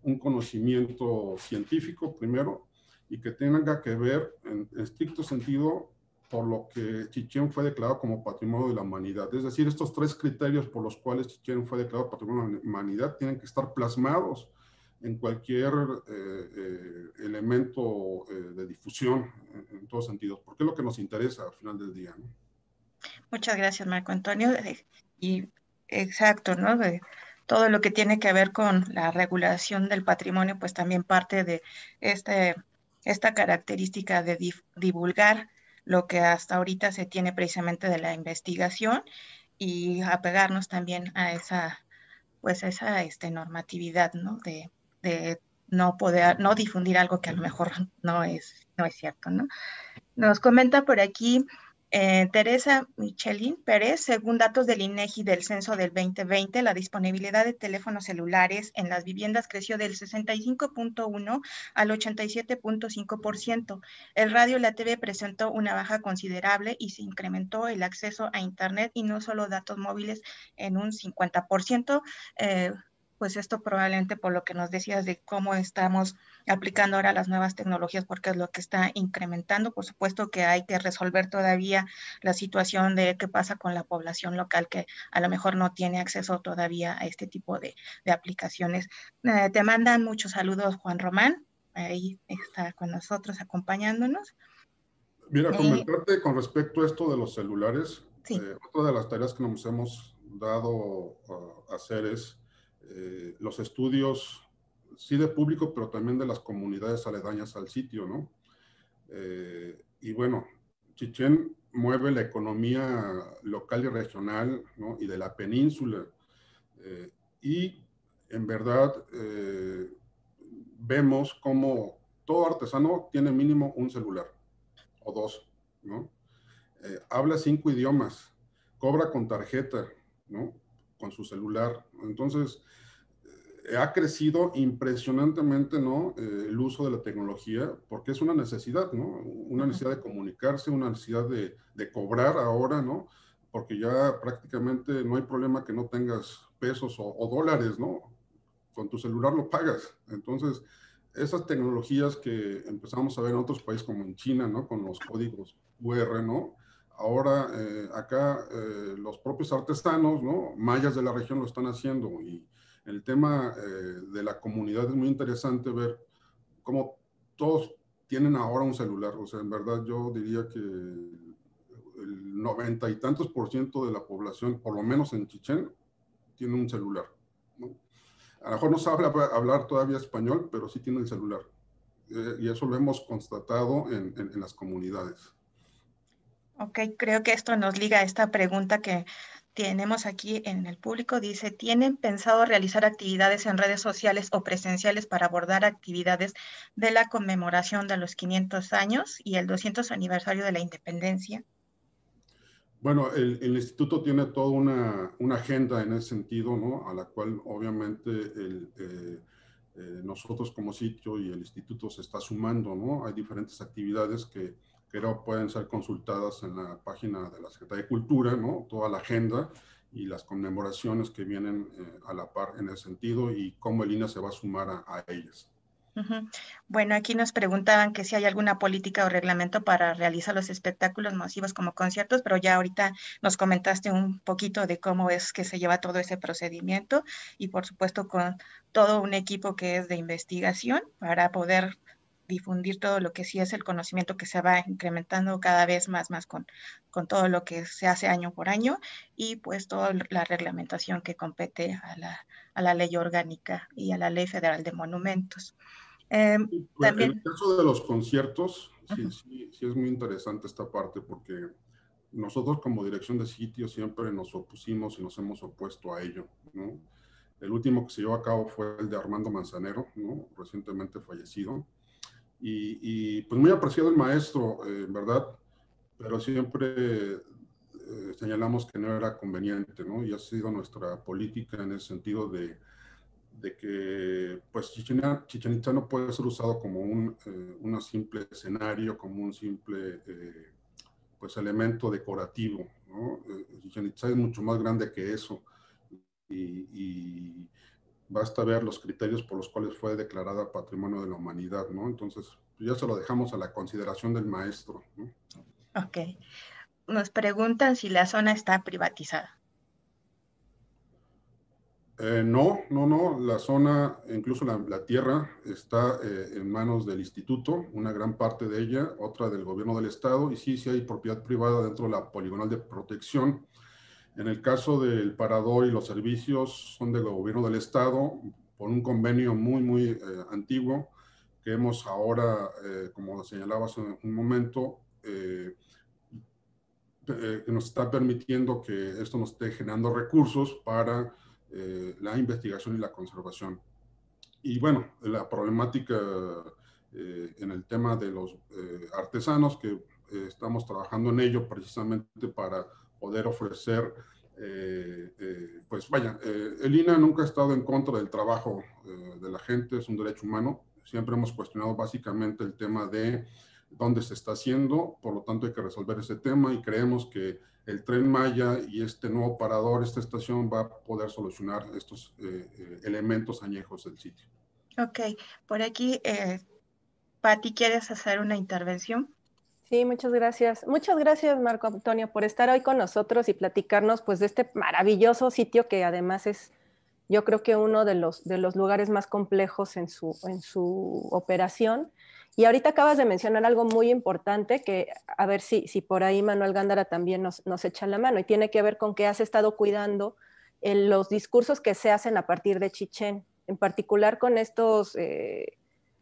[SPEAKER 3] un conocimiento científico primero y que tenga que ver en estricto sentido por lo que Chichén fue declarado como Patrimonio de la Humanidad. Es decir, estos 3 criterios por los cuales Chichén fue declarado Patrimonio de la Humanidad tienen que estar plasmados en cualquier elemento de difusión en todos sentidos, porque es lo que nos interesa al final del día, ¿no?
[SPEAKER 2] Muchas gracias, Marco Antonio. Y exacto, ¿no? De todo lo que tiene que ver con la regulación del patrimonio, pues también parte de este, esta característica de divulgar lo que hasta ahorita se tiene precisamente de la investigación y apegarnos también a esa, pues a esa normatividad, ¿no? De no poder, no difundir algo que a lo mejor no es cierto, ¿no? Nos comenta por aquí Teresa Michelin Pérez, según datos del INEGI del censo del 2020, la disponibilidad de teléfonos celulares en las viviendas creció del 65.1 al 87.5%. El radio y la TV presentó una baja considerable y se incrementó el acceso a Internet y no solo datos móviles en un 50%. Pues esto probablemente por lo que nos decías de cómo estamos aplicando ahora las nuevas tecnologías, porque es lo que está incrementando. Por supuesto que hay que resolver todavía la situación de qué pasa con la población local que a lo mejor no tiene acceso todavía a este tipo de aplicaciones. Te mandan muchos saludos, Juan Román, ahí está con nosotros acompañándonos.
[SPEAKER 3] Mira, comentarte con respecto a esto de los celulares,
[SPEAKER 2] sí.
[SPEAKER 3] Otra de las tareas que nos hemos dado a hacer es los estudios, sí de público, pero también de las comunidades aledañas al sitio, ¿no? Y bueno, Chichén mueve la economía local y regional, ¿no? Y de la península. Y en verdad vemos como todo artesano tiene mínimo un celular o 2, ¿no? Habla 5 idiomas, cobra con tarjeta, ¿no? Con su celular. Entonces, ha crecido impresionantemente, ¿no? El uso de la tecnología, porque es una necesidad, ¿no? Una necesidad de comunicarse, una necesidad de cobrar ahora, ¿no? Porque ya prácticamente no hay problema que no tengas pesos o dólares, ¿no? Con tu celular lo pagas. Entonces, esas tecnologías que empezamos a ver en otros países como en China, ¿no? Con los códigos QR, ¿no? Ahora acá los propios artesanos, ¿no? Mayas de la región lo están haciendo y el tema de la comunidad es muy interesante ver cómo todos tienen ahora un celular. O sea, en verdad yo diría que el 90 y tantos % de la población, por lo menos en Chichén, tiene un celular, ¿no? A lo mejor no sabe hablar todavía español, pero sí tiene el celular. Y eso lo hemos constatado en las comunidades.
[SPEAKER 2] Ok, creo que esto nos liga a esta pregunta que tenemos aquí en el público. Dice, ¿tienen pensado realizar actividades en redes sociales o presenciales para abordar actividades de la conmemoración de los 500 años y el 200 aniversario de la independencia?
[SPEAKER 3] Bueno, el instituto tiene toda una agenda en ese sentido, ¿no? A la cual obviamente nosotros como sitio y el instituto se está sumando, ¿no? Hay diferentes actividades que creo pueden ser consultadas en la página de la Secretaría de Cultura, ¿no? Toda la agenda y las conmemoraciones que vienen a la par en ese sentido y cómo el INAH se va a sumar a ellas.
[SPEAKER 2] Bueno, aquí nos preguntaban que si hay alguna política o reglamento para realizar los espectáculos masivos como conciertos, pero ya ahorita nos comentaste un poquito de cómo es que se lleva todo ese procedimiento y por supuesto con todo un equipo que es de investigación para poder difundir todo lo que sí es el conocimiento que se va incrementando cada vez más con todo lo que se hace año por año y pues toda la reglamentación que compete a la ley orgánica y a la ley federal de monumentos.
[SPEAKER 3] Bueno, en el
[SPEAKER 2] También.
[SPEAKER 3] caso de los conciertos, sí es muy interesante esta parte porque nosotros como dirección de sitio siempre nos opusimos y nos hemos opuesto a ello, ¿no? El último que se llevó a cabo fue el de Armando Manzanero, ¿no? Recientemente fallecido. Pues muy apreciado el maestro, ¿verdad? Pero siempre señalamos que no era conveniente, ¿no? Y ha sido nuestra política en el sentido de de que pues Chichén Itzá no puede ser usado como un simple escenario, como un simple pues elemento decorativo, ¿no? Chichén Itzá es mucho más grande que eso, y basta ver los criterios por los cuales fue declarada Patrimonio de la Humanidad, ¿no? Entonces, ya se lo dejamos a la consideración del maestro, ¿no?
[SPEAKER 2] Ok. Nos preguntan si la zona está privatizada.
[SPEAKER 3] No, la zona, incluso la tierra, está en manos del instituto, una gran parte de ella, otra del gobierno del estado, y sí hay propiedad privada dentro de la poligonal de protección. En el caso del parador y los servicios son del gobierno del estado, por un convenio muy antiguo, que hemos ahora, como señalaba hace un momento, que nos está permitiendo que esto nos esté generando recursos para la investigación y la conservación. Y bueno, la problemática en el tema de los artesanos, que estamos trabajando en ello precisamente para poder ofrecer, pues vaya, el INAH nunca ha estado en contra del trabajo de la gente, es un derecho humano. Siempre hemos cuestionado básicamente el tema de dónde se está haciendo, por lo tanto hay que resolver ese tema, y creemos que el Tren Maya y este nuevo parador, esta estación, va a poder solucionar estos elementos añejos del sitio.
[SPEAKER 2] Ok, por aquí, Patti, ¿quieres hacer una intervención?
[SPEAKER 6] Sí, muchas gracias. Muchas gracias, Marco Antonio, por estar hoy con nosotros y platicarnos pues, de este maravilloso sitio que además es, yo creo que uno de los lugares más complejos en su operación. Y ahorita acabas de mencionar algo muy importante que a ver si por ahí Manuel Gándara también nos echa la mano, y tiene que ver con que has estado cuidando los discursos que se hacen a partir de Chichén, en particular con estos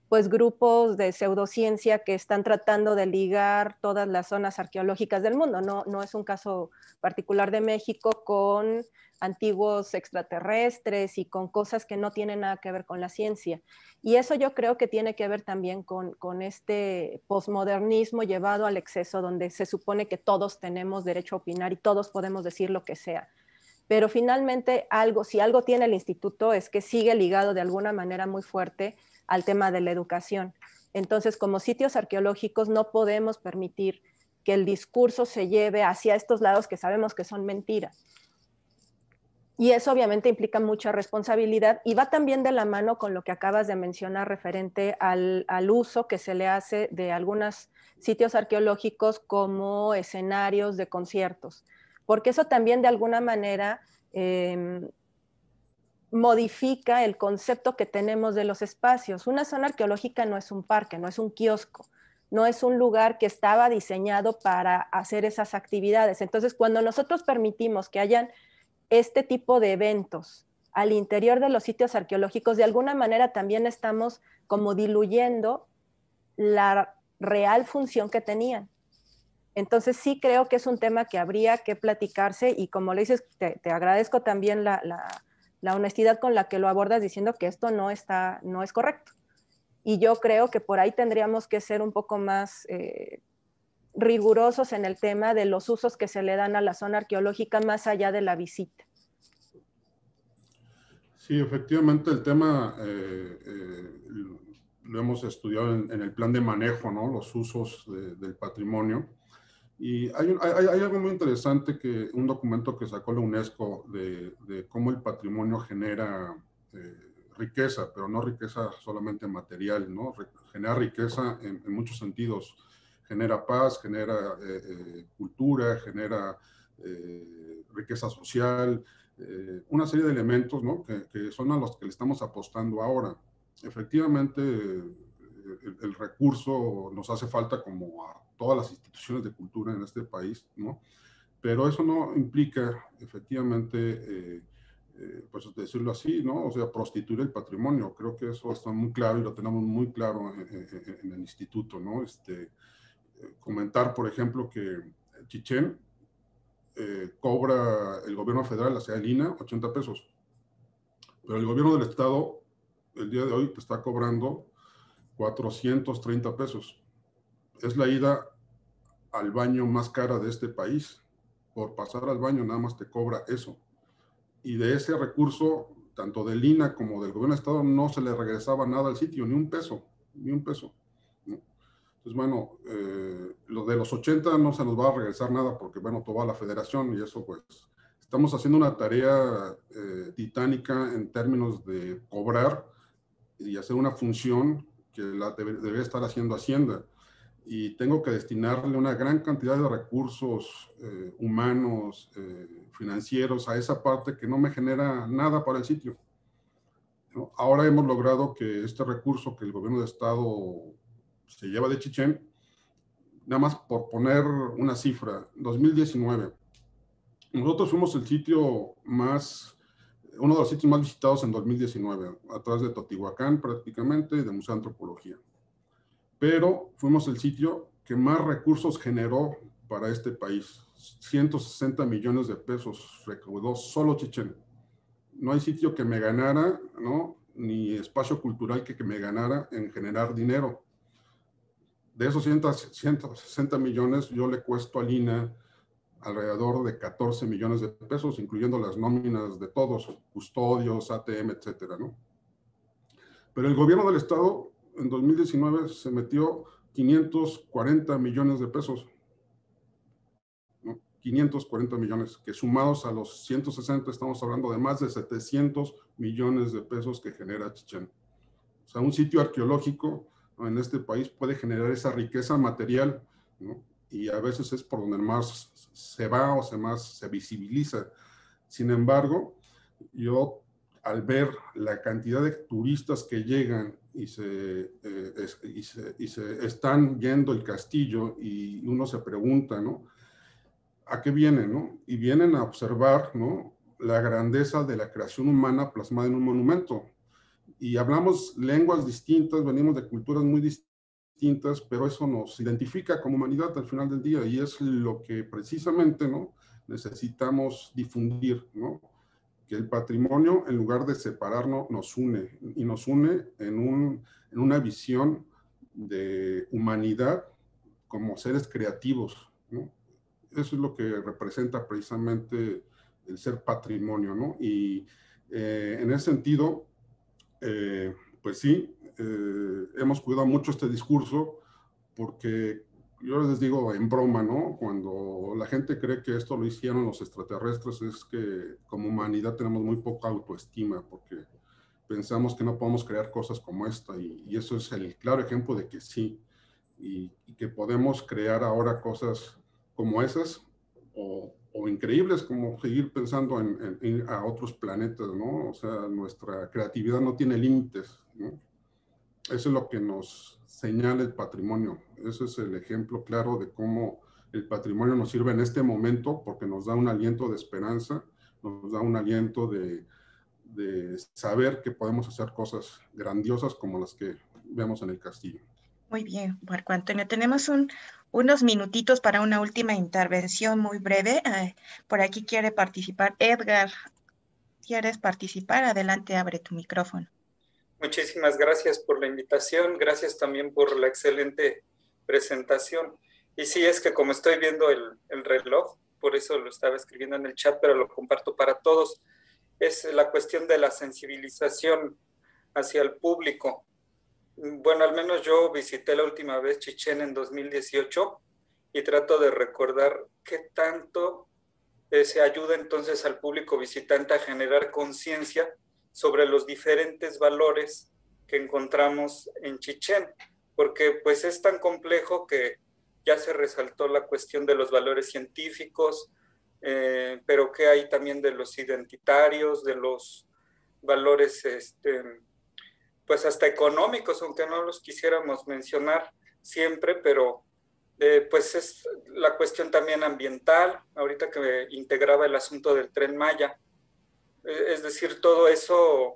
[SPEAKER 6] pues grupos de pseudociencia que están tratando de ligar todas las zonas arqueológicas del mundo. No es un caso particular de México, con antiguos extraterrestres y con cosas que no tienen nada que ver con la ciencia. Y eso yo creo que tiene que ver también con este posmodernismo llevado al exceso, donde se supone que todos tenemos derecho a opinar y todos podemos decir lo que sea. Pero finalmente si algo tiene el instituto es que sigue ligado de alguna manera muy fuerte al tema de la educación. Entonces, como sitios arqueológicos no podemos permitir que el discurso se lleve hacia estos lados que sabemos que son mentiras. Y eso obviamente implica mucha responsabilidad, y va también de la mano con lo que acabas de mencionar referente al uso que se le hace de algunos sitios arqueológicos como escenarios de conciertos, porque eso también de alguna manera modifica el concepto que tenemos de los espacios. Una zona arqueológica no es un parque, no es un kiosco, no es un lugar que estaba diseñado para hacer esas actividades. Entonces, cuando nosotros permitimos que hayan este tipo de eventos al interior de los sitios arqueológicos, de alguna manera también estamos como diluyendo la real función que tenían. Entonces sí creo que es un tema que habría que platicarse, y como le dices, te agradezco también la honestidad con la que lo abordas, diciendo que esto no es correcto. Y yo creo que por ahí tendríamos que ser un poco más rigurosos en el tema de los usos que se le dan a la zona arqueológica más allá de la visita.
[SPEAKER 3] Sí, efectivamente el tema lo hemos estudiado en el plan de manejo, ¿no? Los usos del patrimonio. Y hay algo muy interesante, un documento que sacó la UNESCO de cómo el patrimonio genera riqueza, pero no riqueza solamente material, ¿no? Genera riqueza en muchos sentidos. Genera paz, genera cultura, genera riqueza social, una serie de elementos, ¿no? que son a los que le estamos apostando ahora. Efectivamente, el recurso nos hace falta como a todas las instituciones de cultura en este país, ¿no? Pero eso no implica, efectivamente, pues decirlo así, ¿no? O sea, prostituir el patrimonio. Creo que eso está muy claro y lo tenemos muy claro en el instituto, ¿no? Comentar, por ejemplo, que Chichén cobra el gobierno federal, la ciudad de Lina, 80 pesos. Pero el gobierno del estado, el día de hoy, te está cobrando 430 pesos. Es la ida al baño más cara de este país. Por pasar al baño nada más te cobra eso. Y de ese recurso tanto del INAH como del gobierno de Estado, no se le regresaba nada al sitio, ni un peso, ni un peso, ¿no? Entonces, bueno, lo de los 80 no se nos va a regresar nada porque, bueno, todo va a la federación y eso, pues, estamos haciendo una tarea titánica en términos de cobrar y hacer una función que debería estar haciendo Hacienda. Y tengo que destinarle una gran cantidad de recursos humanos, financieros a esa parte que no me genera nada para el sitio, ¿no? Ahora hemos logrado que este recurso que el gobierno de Estado se lleva de Chichén, nada más por poner una cifra, 2019, nosotros fuimos el sitio uno de los sitios más visitados en 2019, atrás de Teotihuacán prácticamente y del Museo de Antropología. Pero fuimos el sitio que más recursos generó para este país. 160 millones de pesos recaudó solo Chichén. No hay sitio que me ganara, ¿no? Ni espacio cultural que me ganara en generar dinero. De esos 160 millones, yo le cuesto al INAH alrededor de 14 millones de pesos, incluyendo las nóminas de todos, custodios, ATM, etcétera, ¿no? Pero el gobierno del Estado en 2019 se metió 540 millones de pesos, ¿no? 540 millones, que sumados a los 160 estamos hablando de más de 700 millones de pesos que genera Chichén. O sea, un sitio arqueológico, ¿no?, en este país puede generar esa riqueza material, ¿no? Y a veces es por donde más se va o más se visibiliza. Sin embargo, yo al ver la cantidad de turistas que llegan y se están yendo el castillo y uno se pregunta, ¿no?, ¿a qué vienen, no? Y vienen a observar, ¿no?, la grandeza de la creación humana plasmada en un monumento. Y hablamos lenguas distintas, venimos de culturas muy distintas, pero eso nos identifica como humanidad al final del día y es lo que precisamente, ¿no?, necesitamos difundir, ¿no? Que el patrimonio, en lugar de separarnos, nos une y nos une en una visión de humanidad como seres creativos, ¿no? Eso es lo que representa precisamente el ser patrimonio, ¿no? Y en ese sentido, pues sí, hemos cuidado mucho este discurso porque yo les digo en broma, ¿no? Cuando la gente cree que esto lo hicieron los extraterrestres, es que como humanidad tenemos muy poca autoestima porque pensamos que no podemos crear cosas como esta y eso es el claro ejemplo de que sí, y que podemos crear ahora cosas como esas o increíbles como seguir pensando en a otros planetas, ¿no? O sea, nuestra creatividad no tiene límites, ¿no? Eso es lo que nos señala el patrimonio. Ese es el ejemplo claro de cómo el patrimonio nos sirve en este momento porque nos da un aliento de esperanza, nos da un aliento de saber que podemos hacer cosas grandiosas como las que vemos en el castillo.
[SPEAKER 2] Muy bien, Marco Antonio. Tenemos unos minutitos para una última intervención muy breve. Por aquí quiere participar Edgar. ¿Quieres participar? Adelante, abre tu micrófono.
[SPEAKER 7] Muchísimas gracias por la invitación. Gracias también por la excelente presentación. Y sí, es que como estoy viendo el reloj, por eso lo estaba escribiendo en el chat, pero lo comparto para todos, es la cuestión de la sensibilización hacia el público. Bueno, al menos yo visité la última vez Chichén en 2018 y trato de recordar qué tanto se ayuda entonces al público visitante a generar conciencia sobre los diferentes valores que encontramos en Chichén, porque pues es tan complejo que ya se resaltó la cuestión de los valores científicos, pero que hay también de los identitarios, de los valores pues hasta económicos, aunque no los quisiéramos mencionar siempre, pero pues es la cuestión también ambiental, ahorita que integraba el asunto del Tren Maya, es decir, todo eso,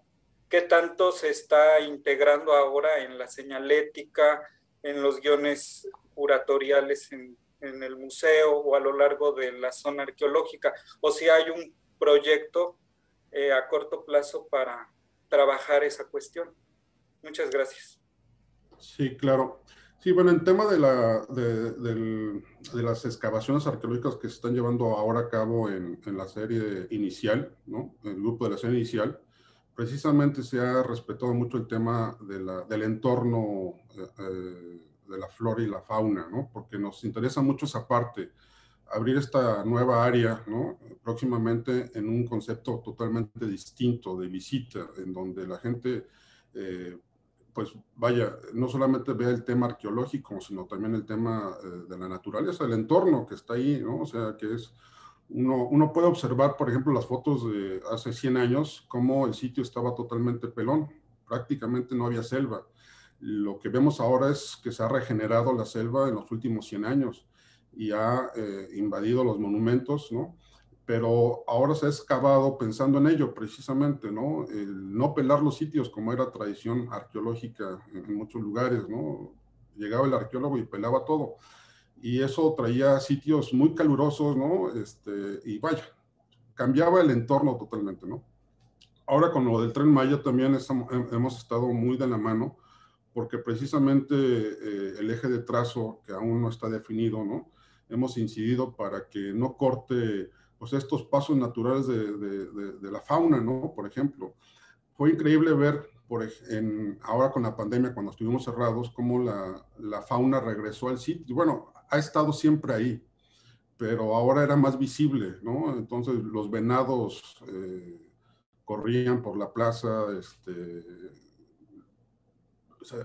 [SPEAKER 7] ¿qué tanto se está integrando ahora en la señalética, en los guiones curatoriales en el museo o a lo largo de la zona arqueológica? O si hay un proyecto a corto plazo para trabajar esa cuestión. Muchas gracias.
[SPEAKER 3] Sí, claro. Sí, bueno, en tema de las excavaciones arqueológicas que se están llevando ahora a cabo en la serie inicial, ¿no?, el grupo de la serie inicial, precisamente se ha respetado mucho el tema del entorno de la flora y la fauna, ¿no? Porque nos interesa mucho esa parte, abrir esta nueva área, ¿no? Próximamente en un concepto totalmente distinto de visita, en donde la gente, pues vaya, no solamente vea el tema arqueológico, sino también el tema de la naturaleza, el entorno que está ahí, ¿no? O sea, que es... Uno puede observar, por ejemplo, las fotos de hace 100 años, cómo el sitio estaba totalmente pelón, prácticamente no había selva. Lo que vemos ahora es que se ha regenerado la selva en los últimos 100 años y ha invadido los monumentos, ¿no? Pero ahora se ha excavado pensando en ello precisamente, ¿no? El no pelar los sitios como era tradición arqueológica en muchos lugares, ¿no? Llegaba el arqueólogo y pelaba todo. Y eso traía sitios muy calurosos, ¿no? Y vaya, cambiaba el entorno totalmente, ¿no? Ahora con lo del Tren Maya también hemos estado muy de la mano, porque precisamente el eje de trazo, que aún no está definido, ¿no? Hemos incidido para que no corte, pues, estos pasos naturales de la fauna, ¿no? Por ejemplo, fue increíble ver, ahora con la pandemia, cuando estuvimos cerrados, cómo la fauna regresó al sitio. Bueno, ha estado siempre ahí, pero ahora era más visible, ¿no? Entonces los venados corrían por la plaza,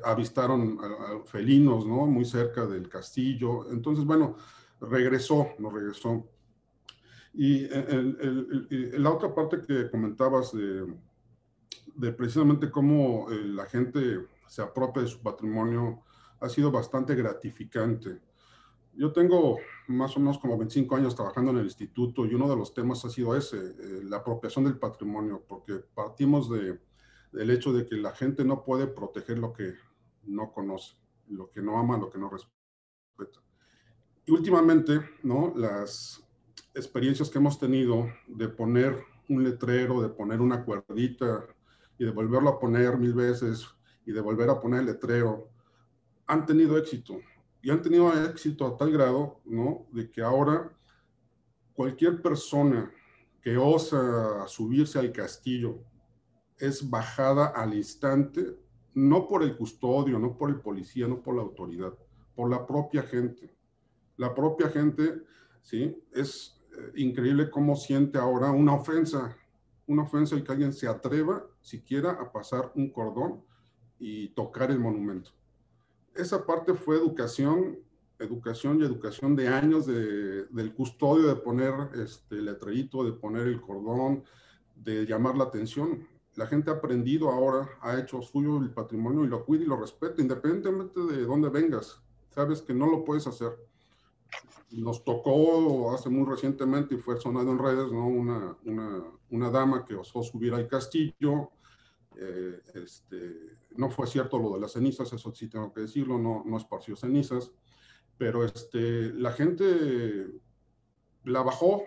[SPEAKER 3] avistaron a felinos, ¿no? Muy cerca del castillo. Entonces, bueno, nos regresó. Y la otra parte que comentabas de precisamente cómo la gente se apropia de su patrimonio ha sido bastante gratificante. Yo tengo más o menos como 25 años trabajando en el instituto y uno de los temas ha sido ese, la apropiación del patrimonio, porque partimos del hecho de que la gente no puede proteger lo que no conoce, lo que no ama, lo que no respeta. Y últimamente, ¿no? Las experiencias que hemos tenido de poner un letrero, de poner una cuerdita y de volverlo a poner 1000 veces y de volver a poner el letrero, han tenido éxito. Y han tenido éxito a tal grado, ¿no? De que ahora cualquier persona que osa subirse al castillo es bajada al instante, no por el custodio, no por el policía, no por la autoridad, por la propia gente. La propia gente, ¿sí? Es increíble cómo siente ahora una ofensa el que alguien se atreva siquiera a pasar un cordón y tocar el monumento. Esa parte fue educación y educación de años del custodio, de poner el letrerito, de poner el cordón, de llamar la atención. La gente ha aprendido ahora, ha hecho suyo el patrimonio y lo cuida y lo respeta, independientemente de dónde vengas. Sabes que no lo puedes hacer. Nos tocó hace muy recientemente, y fue sonado en redes, ¿no? Una dama que osó subir al castillo. No fue cierto lo de las cenizas, eso sí tengo que decirlo, no esparció cenizas, pero la gente la bajó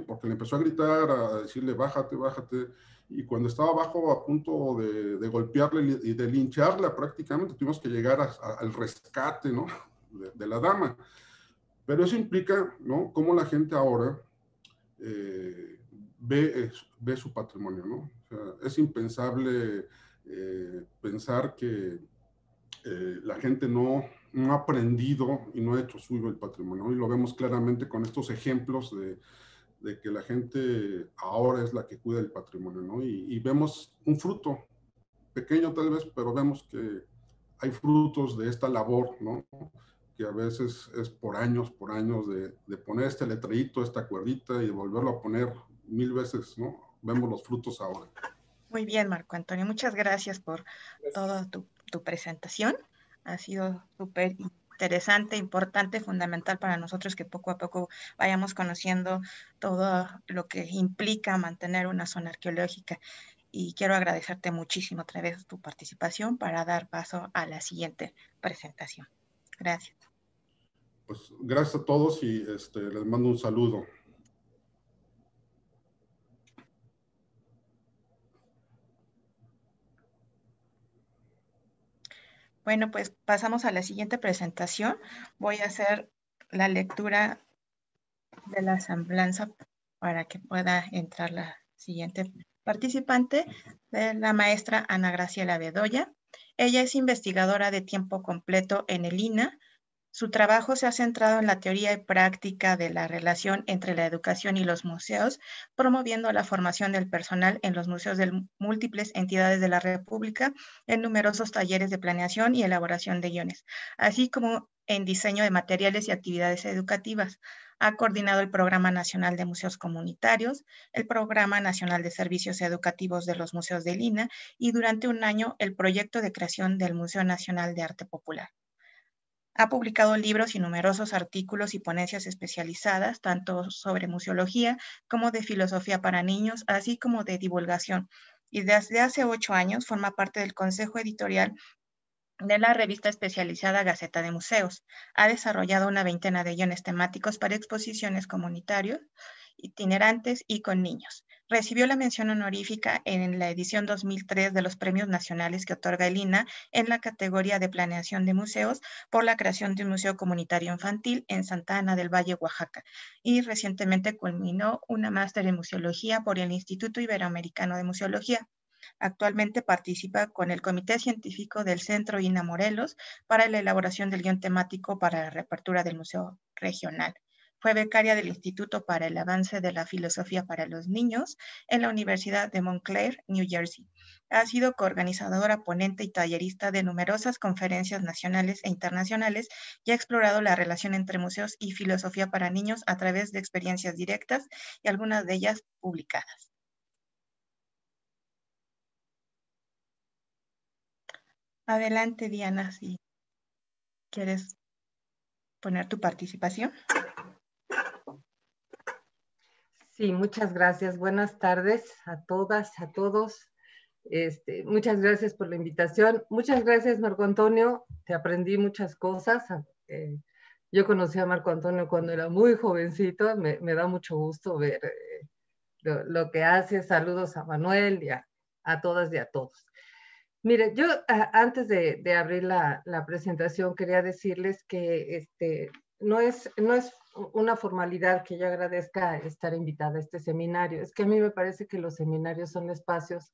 [SPEAKER 3] porque le empezó a gritar, a decirle bájate, bájate, y cuando estaba abajo a punto de golpearle y de lincharla prácticamente, tuvimos que llegar al rescate, ¿no? de la dama. Pero eso implica, ¿no? Cómo la gente ahora ve su patrimonio, ¿no? O sea, es impensable pensar que la gente no ha aprendido y no ha hecho suyo el patrimonio, ¿no? Y lo vemos claramente con estos ejemplos de que la gente ahora es la que cuida el patrimonio, ¿no? Y vemos un fruto, pequeño tal vez, pero vemos que hay frutos de esta labor, ¿no? Que a veces es por años de poner este letrerito, esta cuerdita y de volverlo a poner 1000 veces, ¿no? Vemos los frutos ahora.
[SPEAKER 2] Muy bien, Marco Antonio. Muchas gracias por toda tu presentación. Ha sido súper interesante, importante, fundamental para nosotros que poco a poco vayamos conociendo todo lo que implica mantener una zona arqueológica. Y quiero agradecerte muchísimo otra vez tu participación para dar paso a la siguiente presentación. Gracias.
[SPEAKER 3] Pues gracias a todos y les mando un saludo.
[SPEAKER 2] Bueno, pues pasamos a la siguiente presentación. Voy a hacer la lectura de la semblanza para que pueda entrar la siguiente participante, la maestra Ana Graciela Bedoya. Ella es investigadora de tiempo completo en el INAH. Su trabajo se ha centrado en la teoría y práctica de la relación entre la educación y los museos, promoviendo la formación del personal en los museos de múltiples entidades de la República, en numerosos talleres de planeación y elaboración de guiones, así como en diseño de materiales y actividades educativas. Ha coordinado el Programa Nacional de Museos Comunitarios, el Programa Nacional de Servicios Educativos de los Museos del INAH y durante un año el proyecto de creación del Museo Nacional de Arte Popular. Ha publicado libros y numerosos artículos y ponencias especializadas, tanto sobre museología como de filosofía para niños, así como de divulgación. Y desde hace 8 años forma parte del consejo editorial de la revista especializada Gaceta de Museos. Ha desarrollado una veintena de guiones temáticos para exposiciones comunitarios, itinerantes y con niños. Recibió la mención honorífica en la edición 2003 de los premios nacionales que otorga el INAH en la categoría de planeación de museos por la creación de un museo comunitario infantil en Santa Ana del Valle, Oaxaca. Y recientemente culminó una máster en museología por el Instituto Iberoamericano de Museología. Actualmente participa con el Comité Científico del Centro INAH Morelos para la elaboración del guión temático para la reapertura del Museo Regional. Fue becaria del Instituto para el Avance de la Filosofía para los Niños en la Universidad de Montclair, New Jersey. Ha sido coorganizadora, ponente y tallerista de numerosas conferencias nacionales e internacionales y ha explorado la relación entre museos y filosofía para niños a través de experiencias directas y algunas de ellas publicadas. Adelante, Diana, si quieres poner tu participación.
[SPEAKER 8] Sí, muchas gracias. Buenas tardes a todas, a todos. Muchas gracias por la invitación. Muchas gracias, Marco Antonio. Te aprendí muchas cosas. Yo conocí a Marco Antonio cuando era muy jovencito. Me da mucho gusto ver lo que hace. Saludos a Manuel y a todas y a todos. Mire, yo antes de abrir la presentación quería decirles que no es una formalidad que yo agradezca estar invitada a este seminario. Es que a mí me parece que los seminarios son espacios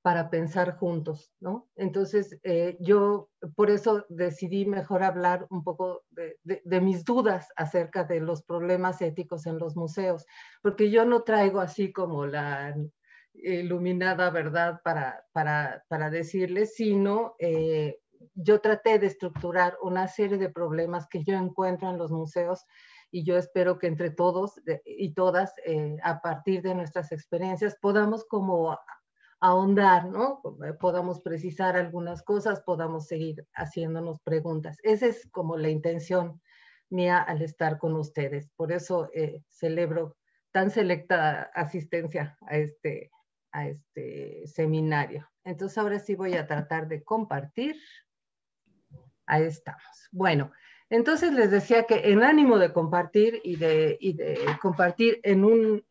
[SPEAKER 8] para pensar juntos, ¿no? Entonces, yo por eso decidí mejor hablar un poco de mis dudas acerca de los problemas éticos en los museos, porque yo no traigo así como la iluminada verdad para decirles, sino yo traté de estructurar una serie de problemas que yo encuentro en los museos y yo espero que entre todos y todas, a partir de nuestras experiencias, podamos como ahondar, ¿no? Podamos precisar algunas cosas, podamos seguir haciéndonos preguntas. Esa es como la intención mía al estar con ustedes. Por eso celebro tan selecta asistencia a este seminario. Entonces ahora sí voy a tratar de compartir. Ahí estamos. Bueno, entonces les decía que en ánimo de compartir y de compartir en un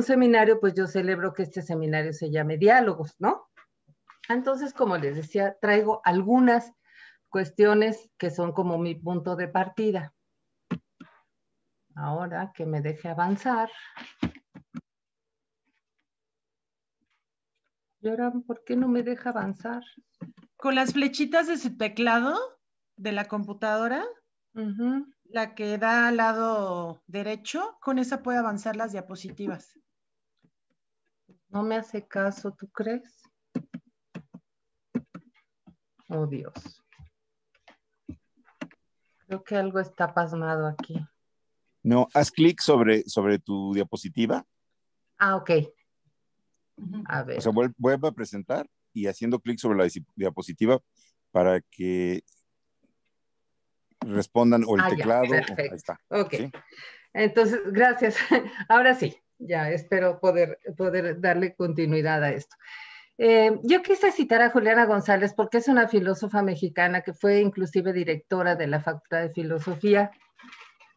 [SPEAKER 8] seminario, pues yo celebro que este seminario se llame Diálogos, ¿no? Entonces, como les decía, traigo algunas cuestiones que son como mi punto de partida. Ahora que me deje avanzar. ¿Y ahora por qué no me deja avanzar?
[SPEAKER 1] Con las flechitas de su teclado de la computadora, la que da al lado derecho, con esa puede avanzar las diapositivas.
[SPEAKER 8] No me hace caso, ¿tú crees? Oh, Dios. Creo que algo está pasmado aquí.
[SPEAKER 9] No, haz clic sobre tu diapositiva.
[SPEAKER 8] Ah, ok. A ver.
[SPEAKER 9] O sea, vuelve a presentar y haciendo clic sobre la diapositiva para que respondan o el teclado.
[SPEAKER 8] Perfecto.
[SPEAKER 9] Ahí está.
[SPEAKER 8] Ok.
[SPEAKER 9] ¿Sí?
[SPEAKER 8] Entonces, gracias. Ahora sí, ya espero poder darle continuidad a esto. Yo quise citar a Juliana González porque es una filósofa mexicana que fue inclusive directora de la Facultad de Filosofía,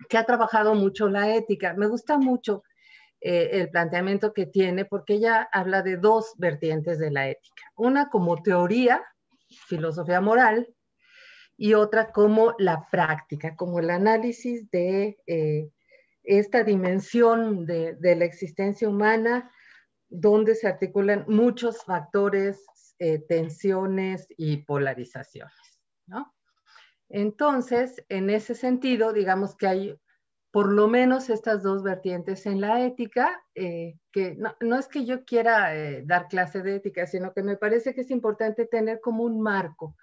[SPEAKER 8] que ha trabajado mucho la ética. Me gusta mucho el planteamiento que tiene porque ella habla de dos vertientes de la ética. Una como teoría, filosofía moral, y otra como la práctica, como el análisis de esta dimensión de la existencia humana donde se articulan muchos factores, tensiones y polarizaciones, ¿no? Entonces, en ese sentido, digamos que hay por lo menos estas dos vertientes en la ética, que no es que yo quiera dar clase de ética, sino que me parece que es importante tener como un marco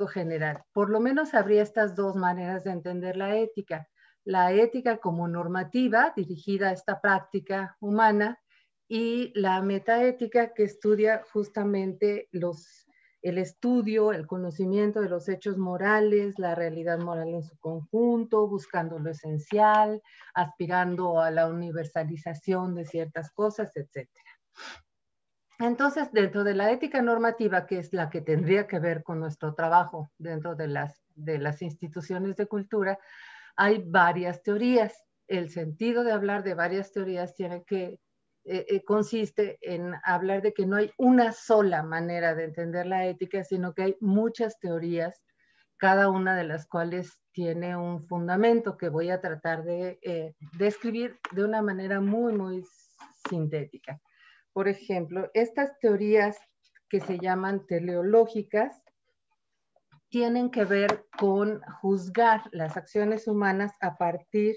[SPEAKER 8] general. Por lo menos habría estas dos maneras de entender la ética. La ética como normativa dirigida a esta práctica humana y la metaética que estudia justamente el estudio, el conocimiento de los hechos morales, la realidad moral en su conjunto, buscando lo esencial, aspirando a la universalización de ciertas cosas, etc. Entonces, dentro de la ética normativa, que es la que tendría que ver con nuestro trabajo dentro de las instituciones de cultura, hay varias teorías. El sentido de hablar de varias teorías tiene que consiste en hablar de que no hay una sola manera de entender la ética, sino que hay muchas teorías, cada una de las cuales tiene un fundamento que voy a tratar de describir de una manera muy, muy sintética. Por ejemplo, estas teorías que se llaman teleológicas tienen que ver con juzgar las acciones humanas a partir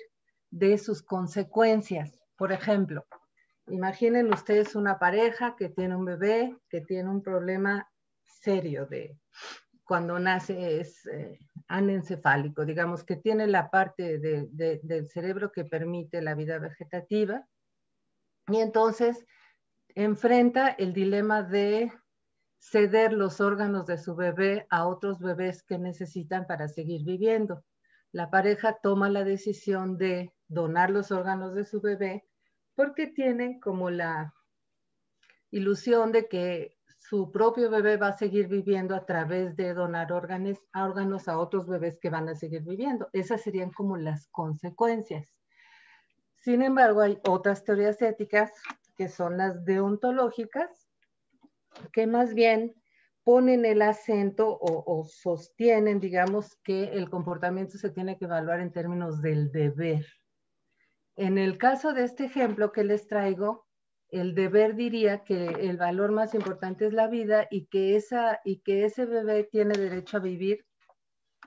[SPEAKER 8] de sus consecuencias. Por ejemplo, imaginen ustedes una pareja que tiene un bebé, que tiene un problema serio de cuando nace es anencefálico, digamos que tiene la parte del cerebro que permite la vida vegetativa y entonces enfrenta el dilema de ceder los órganos de su bebé a otros bebés que necesitan para seguir viviendo. La pareja toma la decisión de donar los órganos de su bebé porque tienen como la ilusión de que su propio bebé va a seguir viviendo a través de donar órganos a otros bebés que van a seguir viviendo. Esas serían como las consecuencias. Sin embargo, hay otras teorías éticas que son las deontológicas, que más bien ponen el acento o sostienen, digamos, que el comportamiento se tiene que evaluar en términos del deber. En el caso de este ejemplo que les traigo, el deber diría que el valor más importante es la vida y que ese bebé tiene derecho a vivir,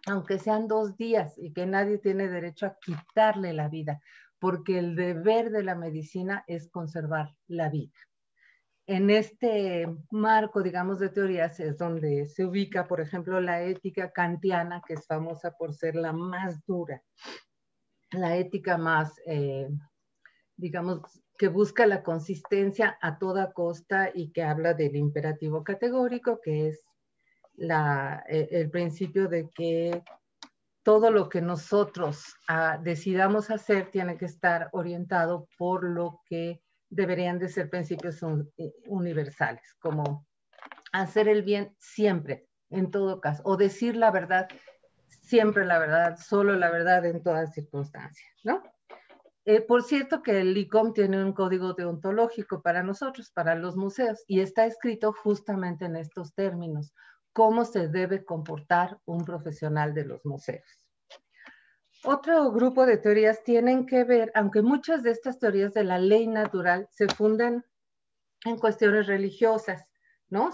[SPEAKER 8] aunque sean 2 días, y que nadie tiene derecho a quitarle la vida, porque el deber de la medicina es conservar la vida. En este marco, digamos, de teorías es donde se ubica, por ejemplo, la ética kantiana, que es famosa por ser la más dura, la ética más, digamos, que busca la consistencia a toda costa y que habla del imperativo categórico, que es el principio de que todo lo que nosotros decidamos hacer tiene que estar orientado por lo que deberían de ser principios universales, como hacer el bien siempre, en todo caso, o decir la verdad, siempre la verdad, solo la verdad en todas circunstancias, ¿no? Por cierto que el ICOM tiene un código deontológico para nosotros, para los museos, y está escrito justamente en estos términos, cómo se debe comportar un profesional de los museos. Otro grupo de teorías tienen que ver, aunque muchas de estas teorías de la ley natural se fundan en cuestiones religiosas, ¿no?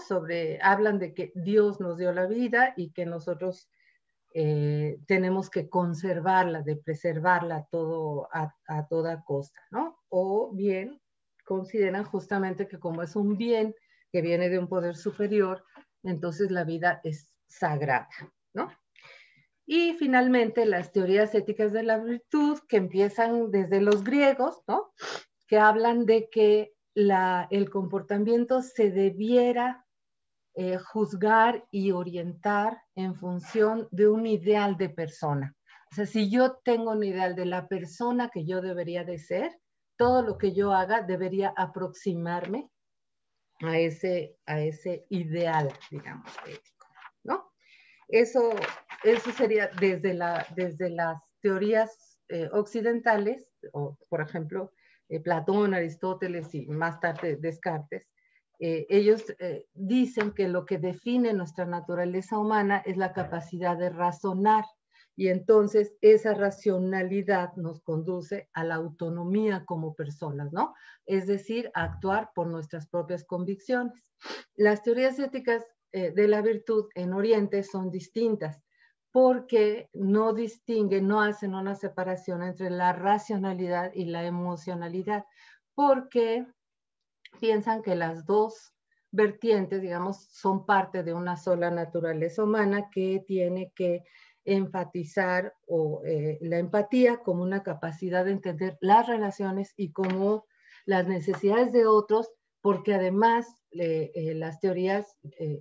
[SPEAKER 8] Hablan de que Dios nos dio la vida y que nosotros tenemos que conservarla, de preservarla a toda costa, ¿no? O bien consideran justamente que como es un bien que viene de un poder superior, entonces la vida es sagrada, ¿no? Y finalmente las teorías éticas de la virtud, que empiezan desde los griegos, ¿no? Que hablan de que el comportamiento se debiera juzgar y orientar en función de un ideal de persona. O sea, si yo tengo un ideal de la persona que yo debería de ser, todo lo que yo haga debería aproximarme a ese ideal, digamos, ético, ¿no? Eso sería desde las teorías occidentales, o por ejemplo, Platón, Aristóteles y más tarde Descartes. Ellos dicen que lo que define nuestra naturaleza humana es la capacidad de razonar Y entonces esa racionalidad nos conduce a la autonomía como personas, ¿no? Es decir, a actuar por nuestras propias convicciones. Las teorías éticas de la virtud en Oriente son distintas porque no distinguen, no hacen una separación entre la racionalidad y la emocionalidad, porque piensan que las dos vertientes, digamos, son parte de una sola naturaleza humana que tiene que enfatizar la empatía como una capacidad de entender las relaciones y como las necesidades de otros, porque además las teorías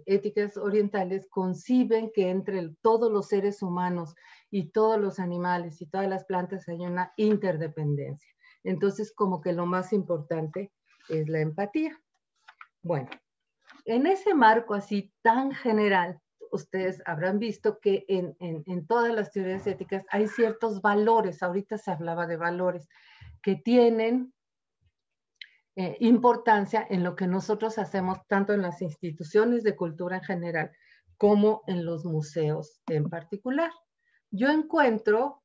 [SPEAKER 8] éticas orientales conciben que entre todos los seres humanos y todos los animales y todas las plantas hay una interdependencia. Entonces, como que lo más importante es la empatía. Bueno, en ese marco así tan general, ustedes habrán visto que en todas las teorías éticas hay ciertos valores, ahorita se hablaba de valores, que tienen importancia en lo que nosotros hacemos tanto en las instituciones de cultura en general como en los museos en particular. Yo encuentro,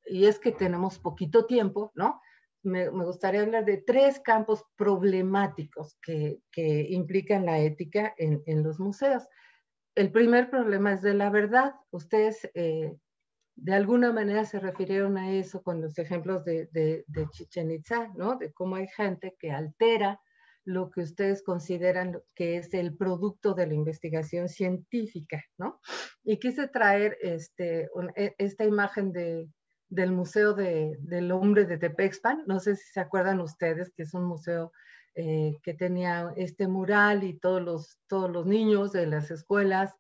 [SPEAKER 8] y es que tenemos poquito tiempo, ¿no? Me gustaría hablar de 3 campos problemáticos que implican la ética en los museos. El primer problema es de la verdad. Ustedes de alguna manera se refirieron a eso con los ejemplos de Chichén Itzá, ¿no? De cómo hay gente que altera lo que ustedes consideran que es el producto de la investigación científica, ¿no? Y quise traer esta imagen del Museo del Hombre de Tepexpan. No sé si se acuerdan ustedes que es un museo que tenía este mural y todos los niños de las escuelas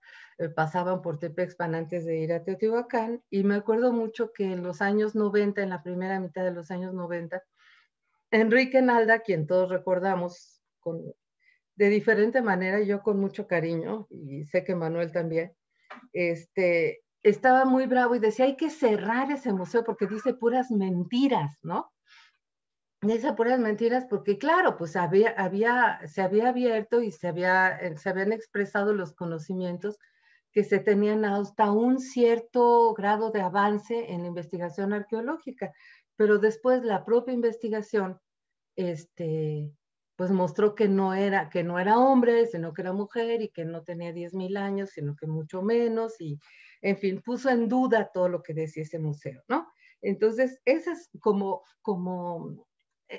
[SPEAKER 8] pasaban por Tepexpan antes de ir a Teotihuacán. Y me acuerdo mucho que en los años 90, en la primera mitad de los años 90, Enrique Nalda, quien todos recordamos de diferente manera, yo con mucho cariño, y sé que Manuel también, estaba muy bravo y decía, hay que cerrar ese museo porque dice puras mentiras, ¿no? Dice puras mentiras porque, claro, pues se había abierto y se habían expresado los conocimientos que se tenían hasta un cierto grado de avance en la investigación arqueológica, pero después la propia investigación pues mostró que no era hombre, sino que era mujer y que no tenía 10,000 años, sino que mucho menos, y en fin, puso en duda todo lo que decía ese museo, ¿no? Entonces, ese es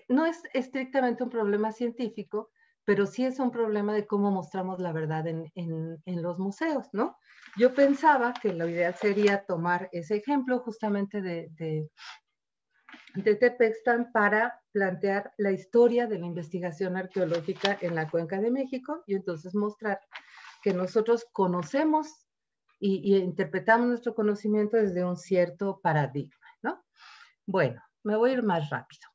[SPEAKER 8] no es estrictamente un problema científico, pero sí es un problema de cómo mostramos la verdad en los museos, ¿no? Yo pensaba que lo ideal sería tomar ese ejemplo justamente de Tepexpan para plantear la historia de la investigación arqueológica en la Cuenca de México y entonces mostrar que nosotros conocemos y interpretamos nuestro conocimiento desde un cierto paradigma, ¿no? Bueno, me voy a ir más rápido.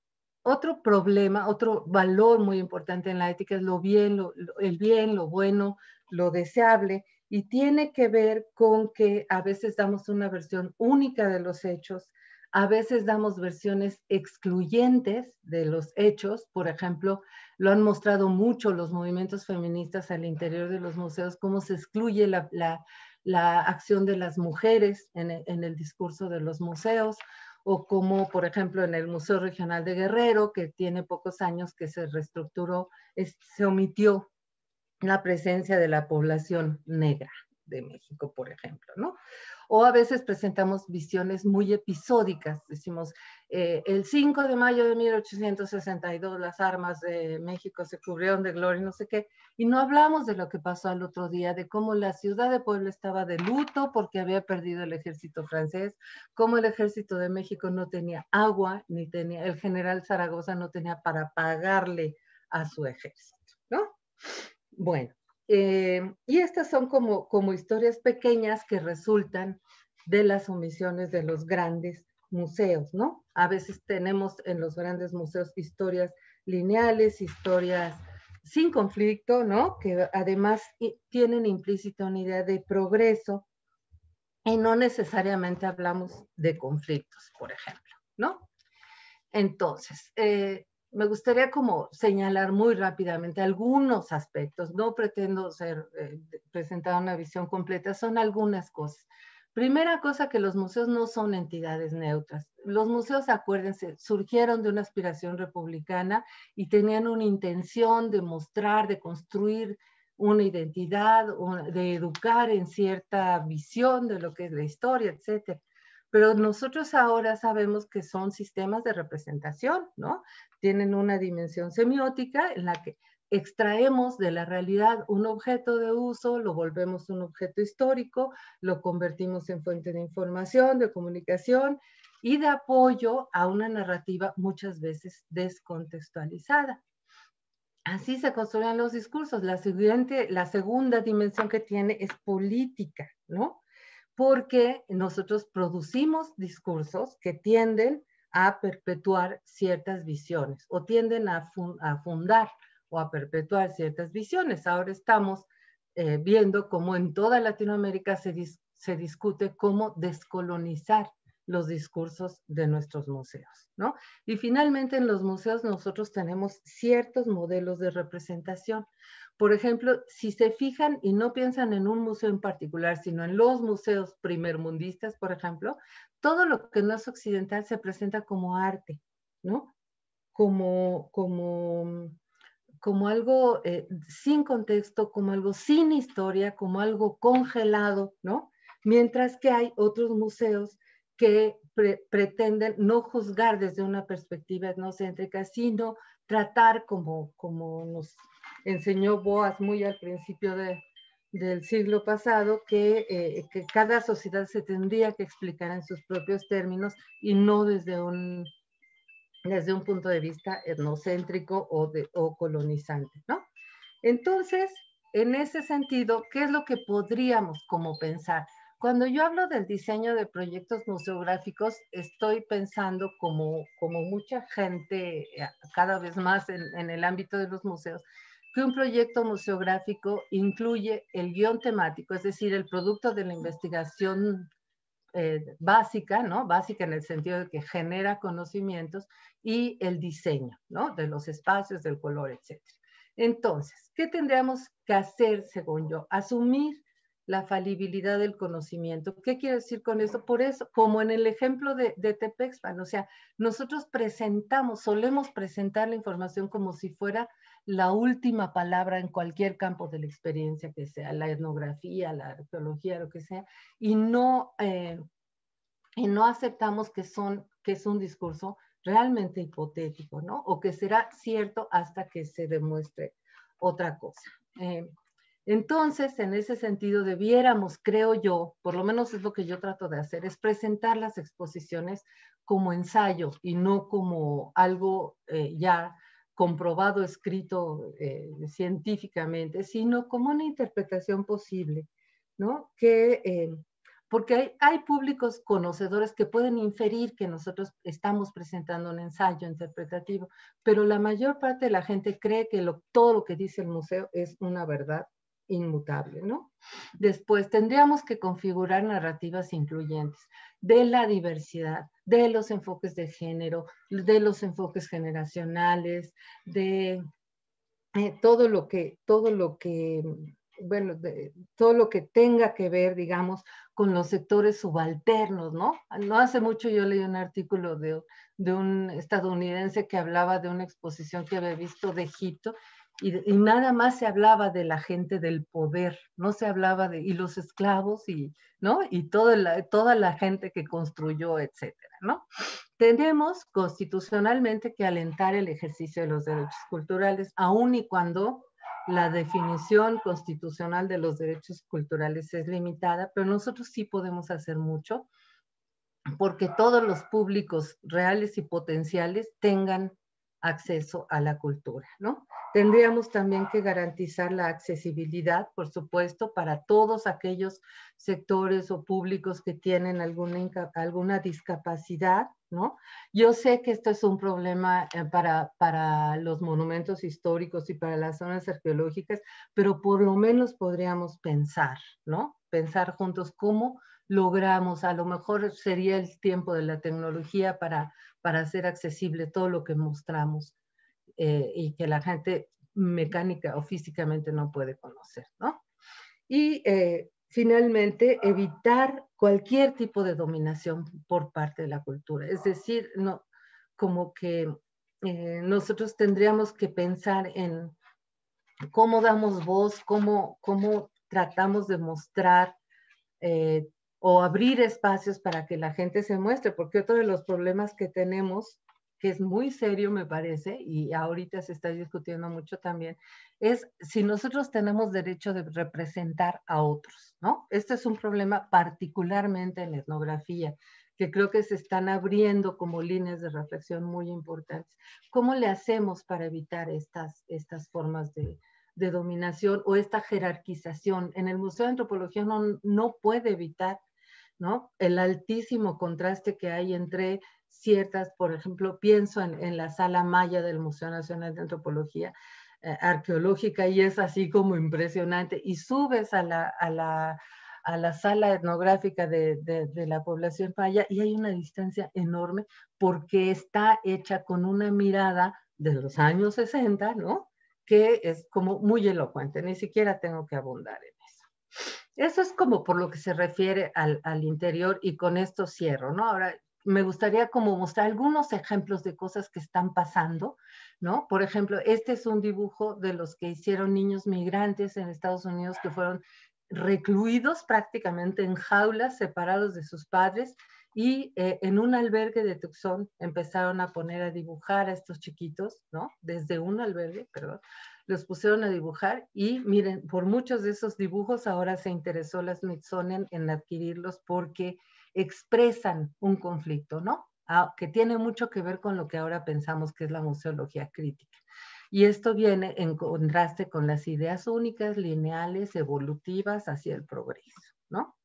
[SPEAKER 8] Otro problema, otro valor muy importante en la ética es el bien, lo bueno, lo deseable, y tiene que ver con que a veces damos una versión única de los hechos, a veces damos versiones excluyentes de los hechos. Por ejemplo, lo han mostrado mucho los movimientos feministas al interior de los museos, cómo se excluye la acción de las mujeres en el discurso de los museos, o como, por ejemplo, en el Museo Regional de Guerrero, que tiene pocos años que se reestructuró, se omitió la presencia de la población negra de México, por ejemplo, ¿no? O a veces presentamos visiones muy episódicas, decimos, el 5 de mayo de 1862 las armas de México se cubrieron de gloria y no sé qué, y no hablamos de lo que pasó al otro día, de cómo la ciudad de Puebla estaba de luto porque había perdido el ejército francés, cómo el ejército de México no tenía agua, el general Zaragoza no tenía para pagarle a su ejército, ¿no? Bueno, y estas son como historias pequeñas que resultan de las omisiones de los grandes museos, ¿no? A veces tenemos en los grandes museos historias lineales, historias sin conflicto, ¿no? Que además tienen implícita una idea de progreso y no necesariamente hablamos de conflictos, por ejemplo, ¿no? Entonces, me gustaría como señalar muy rápidamente algunos aspectos. No pretendo presentar una visión completa, son algunas cosas. Primera cosa, que los museos no son entidades neutras. Los museos, acuérdense, surgieron de una aspiración republicana y tenían una intención de mostrar, de construir una identidad, de educar en cierta visión de lo que es la historia, etc. Pero nosotros ahora sabemos que son sistemas de representación, ¿no? Tienen una dimensión semiótica en la que extraemos de la realidad un objeto de uso, lo volvemos un objeto histórico, lo convertimos en fuente de información, de comunicación y de apoyo a una narrativa muchas veces descontextualizada. Así se construyen los discursos. La segunda dimensión que tiene es política, ¿no? Porque nosotros producimos discursos que tienden a perpetuar ciertas visiones o tienden a fundar o a perpetuar ciertas visiones. Ahora estamos viendo cómo en toda Latinoamérica se discute cómo descolonizar los discursos de nuestros museos, ¿no? Y finalmente en los museos nosotros tenemos ciertos modelos de representación. Por ejemplo, si se fijan y no piensan en un museo en particular, sino en los museos primermundistas, por ejemplo, todo lo que no es occidental se presenta como arte, ¿no? Como algo sin contexto, como algo sin historia, como algo congelado, ¿no? Mientras que hay otros museos que pretenden no juzgar desde una perspectiva etnocéntrica, sino tratar, como nos enseñó Boas muy al principio del siglo pasado, que cada sociedad se tendría que explicar en sus propios términos y no desde un punto de vista etnocéntrico o colonizante, ¿no? Entonces, en ese sentido, ¿qué es lo que podríamos como pensar? Cuando yo hablo del diseño de proyectos museográficos, estoy pensando como mucha gente cada vez más en el ámbito de los museos, que un proyecto museográfico incluye el guión temático, es decir, el producto de la investigación básica, ¿no? Básica en el sentido de que genera conocimientos, y el diseño, ¿no? De los espacios, del color, etc. Entonces, ¿qué tendríamos que hacer, según yo? Asumir la falibilidad del conocimiento. ¿Qué quiero decir con eso? Por eso, como en el ejemplo de Tepexpan, o sea, nosotros solemos presentar la información como si fuera la última palabra en cualquier campo de la experiencia que sea, la etnografía, la arqueología, lo que sea, y no aceptamos que es un discurso realmente hipotético, ¿no? O que será cierto hasta que se demuestre otra cosa. Entonces, en ese sentido, debiéramos, creo yo, por lo menos es lo que yo trato de hacer, es presentar las exposiciones como ensayo y no como algo ya comprobado, escrito científicamente, sino como una interpretación posible, ¿no? Porque hay públicos conocedores que pueden inferir que nosotros estamos presentando un ensayo interpretativo, pero la mayor parte de la gente cree que todo lo que dice el museo es una verdad inmutable, ¿no? Después tendríamos que configurar narrativas incluyentes de la diversidad, de los enfoques de género, de los enfoques generacionales, de todo lo que tenga que ver, digamos, con los sectores subalternos, ¿no? No hace mucho yo leí un artículo de un estadounidense que hablaba de una exposición que había visto de Egipto, y nada más se hablaba de la gente del poder, no se hablaba y los esclavos, ¿no? Y toda la gente que construyó, etcétera, ¿no? Tenemos constitucionalmente que alentar el ejercicio de los derechos culturales, aun y cuando la definición constitucional de los derechos culturales es limitada, pero nosotros sí podemos hacer mucho porque todos los públicos reales y potenciales tengan acceso a la cultura, ¿no? Tendríamos también que garantizar la accesibilidad, por supuesto, para todos aquellos sectores o públicos que tienen alguna discapacidad, ¿no? Yo sé que esto es un problema para los monumentos históricos y para las zonas arqueológicas, pero por lo menos podríamos pensar, ¿no? Pensar juntos cómo logramos, a lo mejor sería el tiempo de la tecnología para hacer accesible todo lo que mostramos y que la gente mecánica o físicamente no puede conocer, ¿no? Y finalmente evitar cualquier tipo de dominación por parte de la cultura. Es decir, no, como que nosotros tendríamos que pensar en cómo damos voz, cómo tratamos de mostrar o abrir espacios para que la gente se muestre, porque otro de los problemas que tenemos, que es muy serio me parece, y ahorita se está discutiendo mucho también, es si nosotros tenemos derecho de representar a otros, ¿no? Este es un problema particularmente en etnografía, que creo que se están abriendo como líneas de reflexión muy importantes. ¿Cómo le hacemos para evitar estas formas de dominación o esta jerarquización? En el Museo de Antropología no puede evitar, ¿no?, el altísimo contraste que hay entre ciertas, por ejemplo, pienso en la sala Maya del Museo Nacional de Antropología Arqueológica, y es así como impresionante, y subes a la sala etnográfica de la población maya y hay una distancia enorme porque está hecha con una mirada de los años 60, ¿no?, que es como muy elocuente, ni siquiera tengo que abundar en eso. Eso es como por lo que se refiere al interior, y con esto cierro, ¿no? Ahora, me gustaría como mostrar algunos ejemplos de cosas que están pasando, ¿no? Por ejemplo, este es un dibujo de los que hicieron niños migrantes en Estados Unidos que fueron recluidos prácticamente en jaulas, separados de sus padres, y en un albergue de Tucson empezaron a poner a dibujar a estos chiquitos, ¿no? Desde un albergue, perdón, los pusieron a dibujar, y miren, por muchos de esos dibujos ahora se interesó la Smithsonian en adquirirlos porque expresan un conflicto, ¿no? Que tiene mucho que ver con lo que ahora pensamos que es la museología crítica. Y esto viene en contraste con las ideas únicas, lineales, evolutivas hacia el progreso, ¿no?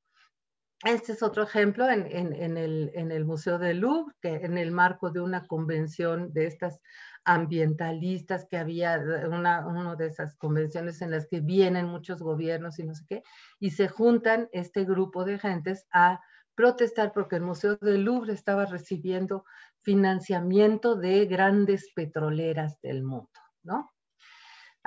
[SPEAKER 8] Este es otro ejemplo en el Museo del Louvre, que en el marco de una convención de estas ambientalistas que había, una de esas convenciones en las que vienen muchos gobiernos y no sé qué, y se juntan este grupo de gentes a protestar porque el Museo del Louvre estaba recibiendo financiamiento de grandes petroleras del mundo, ¿no?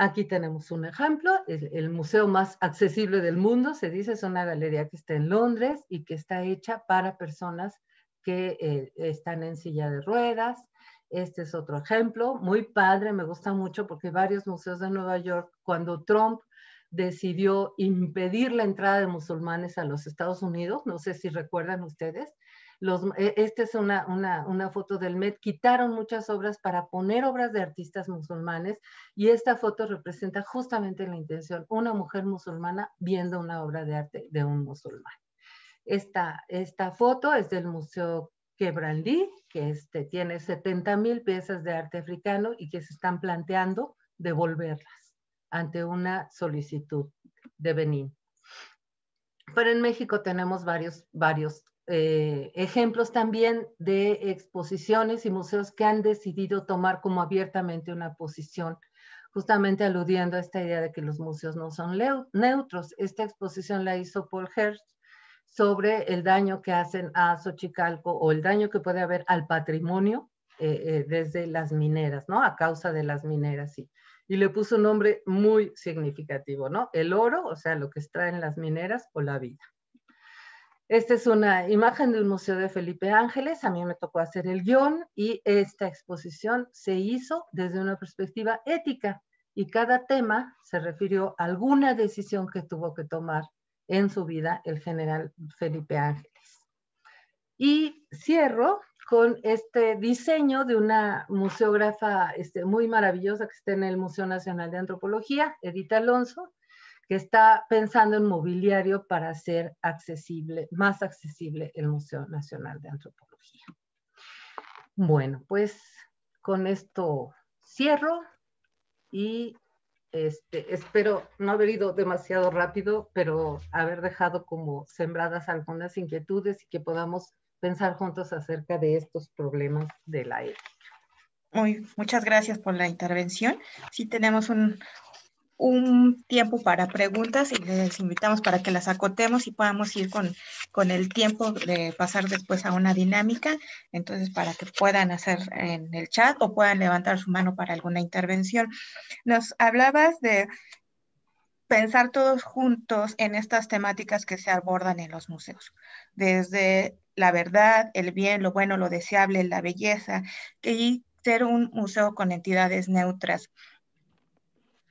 [SPEAKER 8] Aquí tenemos un ejemplo, el museo más accesible del mundo, se dice, es una galería que está en Londres y que está hecha para personas que están en silla de ruedas. Este es otro ejemplo, muy padre, me gusta mucho porque varios museos de Nueva York, cuando Trump decidió impedir la entrada de musulmanes a los Estados Unidos, no sé si recuerdan ustedes, esta es una foto del Met, quitaron muchas obras para poner obras de artistas musulmanes, y esta foto representa justamente la intención, una mujer musulmana viendo una obra de arte de un musulmán. Esta foto es del Museo Quebrandí, que tiene 70,000 piezas de arte africano y que se están planteando devolverlas ante una solicitud de Benín. Pero en México tenemos varios ejemplos también de exposiciones y museos que han decidido tomar como abiertamente una posición, justamente aludiendo a esta idea de que los museos no son neutros. Esta exposición la hizo Paul Hearst sobre el daño que hacen a Xochicalco, o el daño que puede haber al patrimonio desde las mineras, ¿no? A causa de las mineras, sí. Y le puso un nombre muy significativo, ¿no? El oro, o sea, lo que extraen las mineras, o la vida. Esta es una imagen de un museo de Felipe Ángeles, a mí me tocó hacer el guión, y esta exposición se hizo desde una perspectiva ética, y cada tema se refirió a alguna decisión que tuvo que tomar en su vida el general Felipe Ángeles. Y cierro con este diseño de una museógrafa muy maravillosa que está en el Museo Nacional de Antropología, Edith Alonso, que está pensando en mobiliario para hacer más accesible el Museo Nacional de Antropología. Bueno, pues con esto cierro, y espero no haber ido demasiado rápido, pero haber dejado como sembradas algunas inquietudes y que podamos pensar juntos acerca de estos problemas de la ética.
[SPEAKER 2] Muchas gracias por la intervención. Sí, tenemos un tiempo para preguntas y les invitamos para que las acotemos y podamos ir con el tiempo de pasar después a una dinámica. Entonces, para que puedan hacer en el chat o puedan levantar su mano para alguna intervención. Nos hablabas de pensar todos juntos en estas temáticas que se abordan en los museos, desde la verdad, el bien, lo bueno, lo deseable, la belleza, y ser un museo con entidades neutras.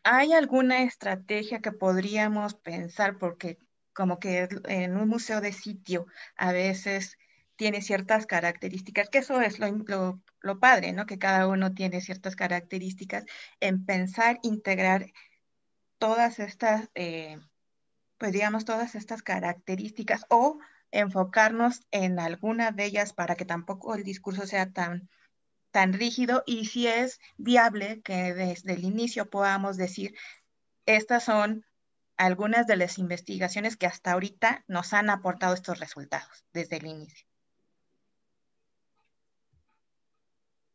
[SPEAKER 2] ¿Hay alguna estrategia que podríamos pensar? Porque como que en un museo de sitio a veces tiene ciertas características, que eso es lo padre, ¿no? Que cada uno tiene ciertas características en pensar, integrar todas estas, pues digamos, todas estas características o enfocarnos en alguna de ellas para que tampoco el discurso sea tan rígido, y si es viable que desde el inicio podamos decir, estas son algunas de las investigaciones que hasta ahorita nos han aportado estos resultados desde el inicio.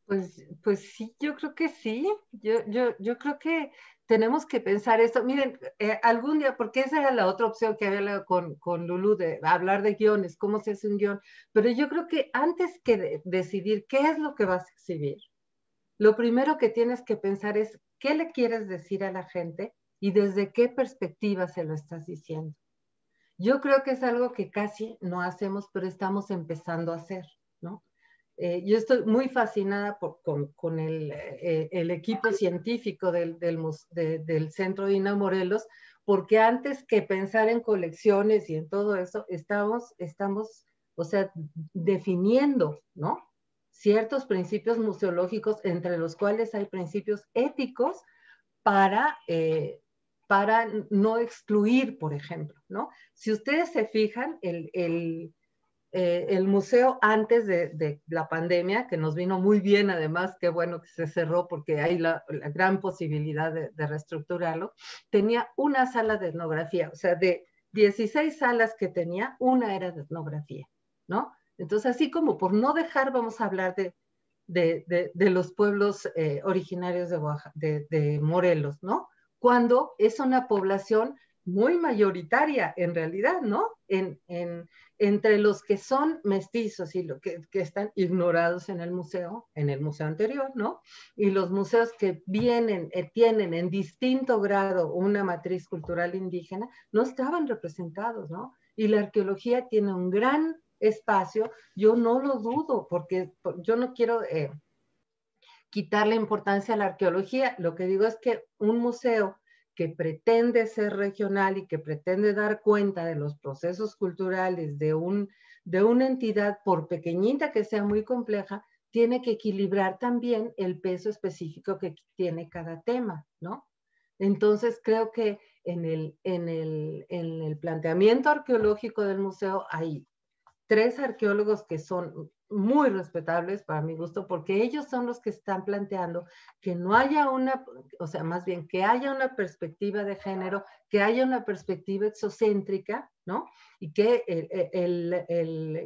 [SPEAKER 8] Pues sí, yo creo que sí. Yo creo que tenemos que pensar esto. Miren, algún día, porque esa era la otra opción que había con Lulú, de hablar de guiones, cómo se hace un guión. Pero yo creo que antes que decidir qué es lo que vas a exhibir, lo primero que tienes que pensar es qué le quieres decir a la gente y desde qué perspectiva se lo estás diciendo. Yo creo que es algo que casi no hacemos, pero estamos empezando a hacer, ¿no? Yo estoy muy fascinada con el equipo científico del Centro INA Morelos, porque antes que pensar en colecciones y en todo eso, estamos o sea, definiendo, ¿no? Ciertos principios museológicos, entre los cuales hay principios éticos para no excluir, por ejemplo, ¿no? Si ustedes se fijan, el museo antes de la pandemia, que nos vino muy bien, además, qué bueno que se cerró porque hay la gran posibilidad de reestructurarlo, tenía una sala de etnografía, o sea, de 16 salas que tenía, una era de etnografía, ¿no? Entonces, así como por no dejar, vamos a hablar de los pueblos originarios de Morelos, ¿no? Cuando es una población muy mayoritaria en realidad, ¿no? Entre los que son mestizos y los que están ignorados en el museo anterior, ¿no? Y los museos que tienen en distinto grado una matriz cultural indígena, no estaban representados, ¿no? Y la arqueología tiene un gran espacio, yo no lo dudo, porque yo no quiero quitarle importancia a la arqueología, lo que digo es que un museo que pretende ser regional y que pretende dar cuenta de los procesos culturales de una entidad, por pequeñita que sea, muy compleja, tiene que equilibrar también el peso específico que tiene cada tema, ¿no? Entonces creo que en el planteamiento arqueológico del museo hay 3 arqueólogos que son muy respetables para mi gusto, porque ellos son los que están planteando que no haya o sea, más bien que haya una perspectiva de género, que haya una perspectiva exocéntrica, ¿no? Y que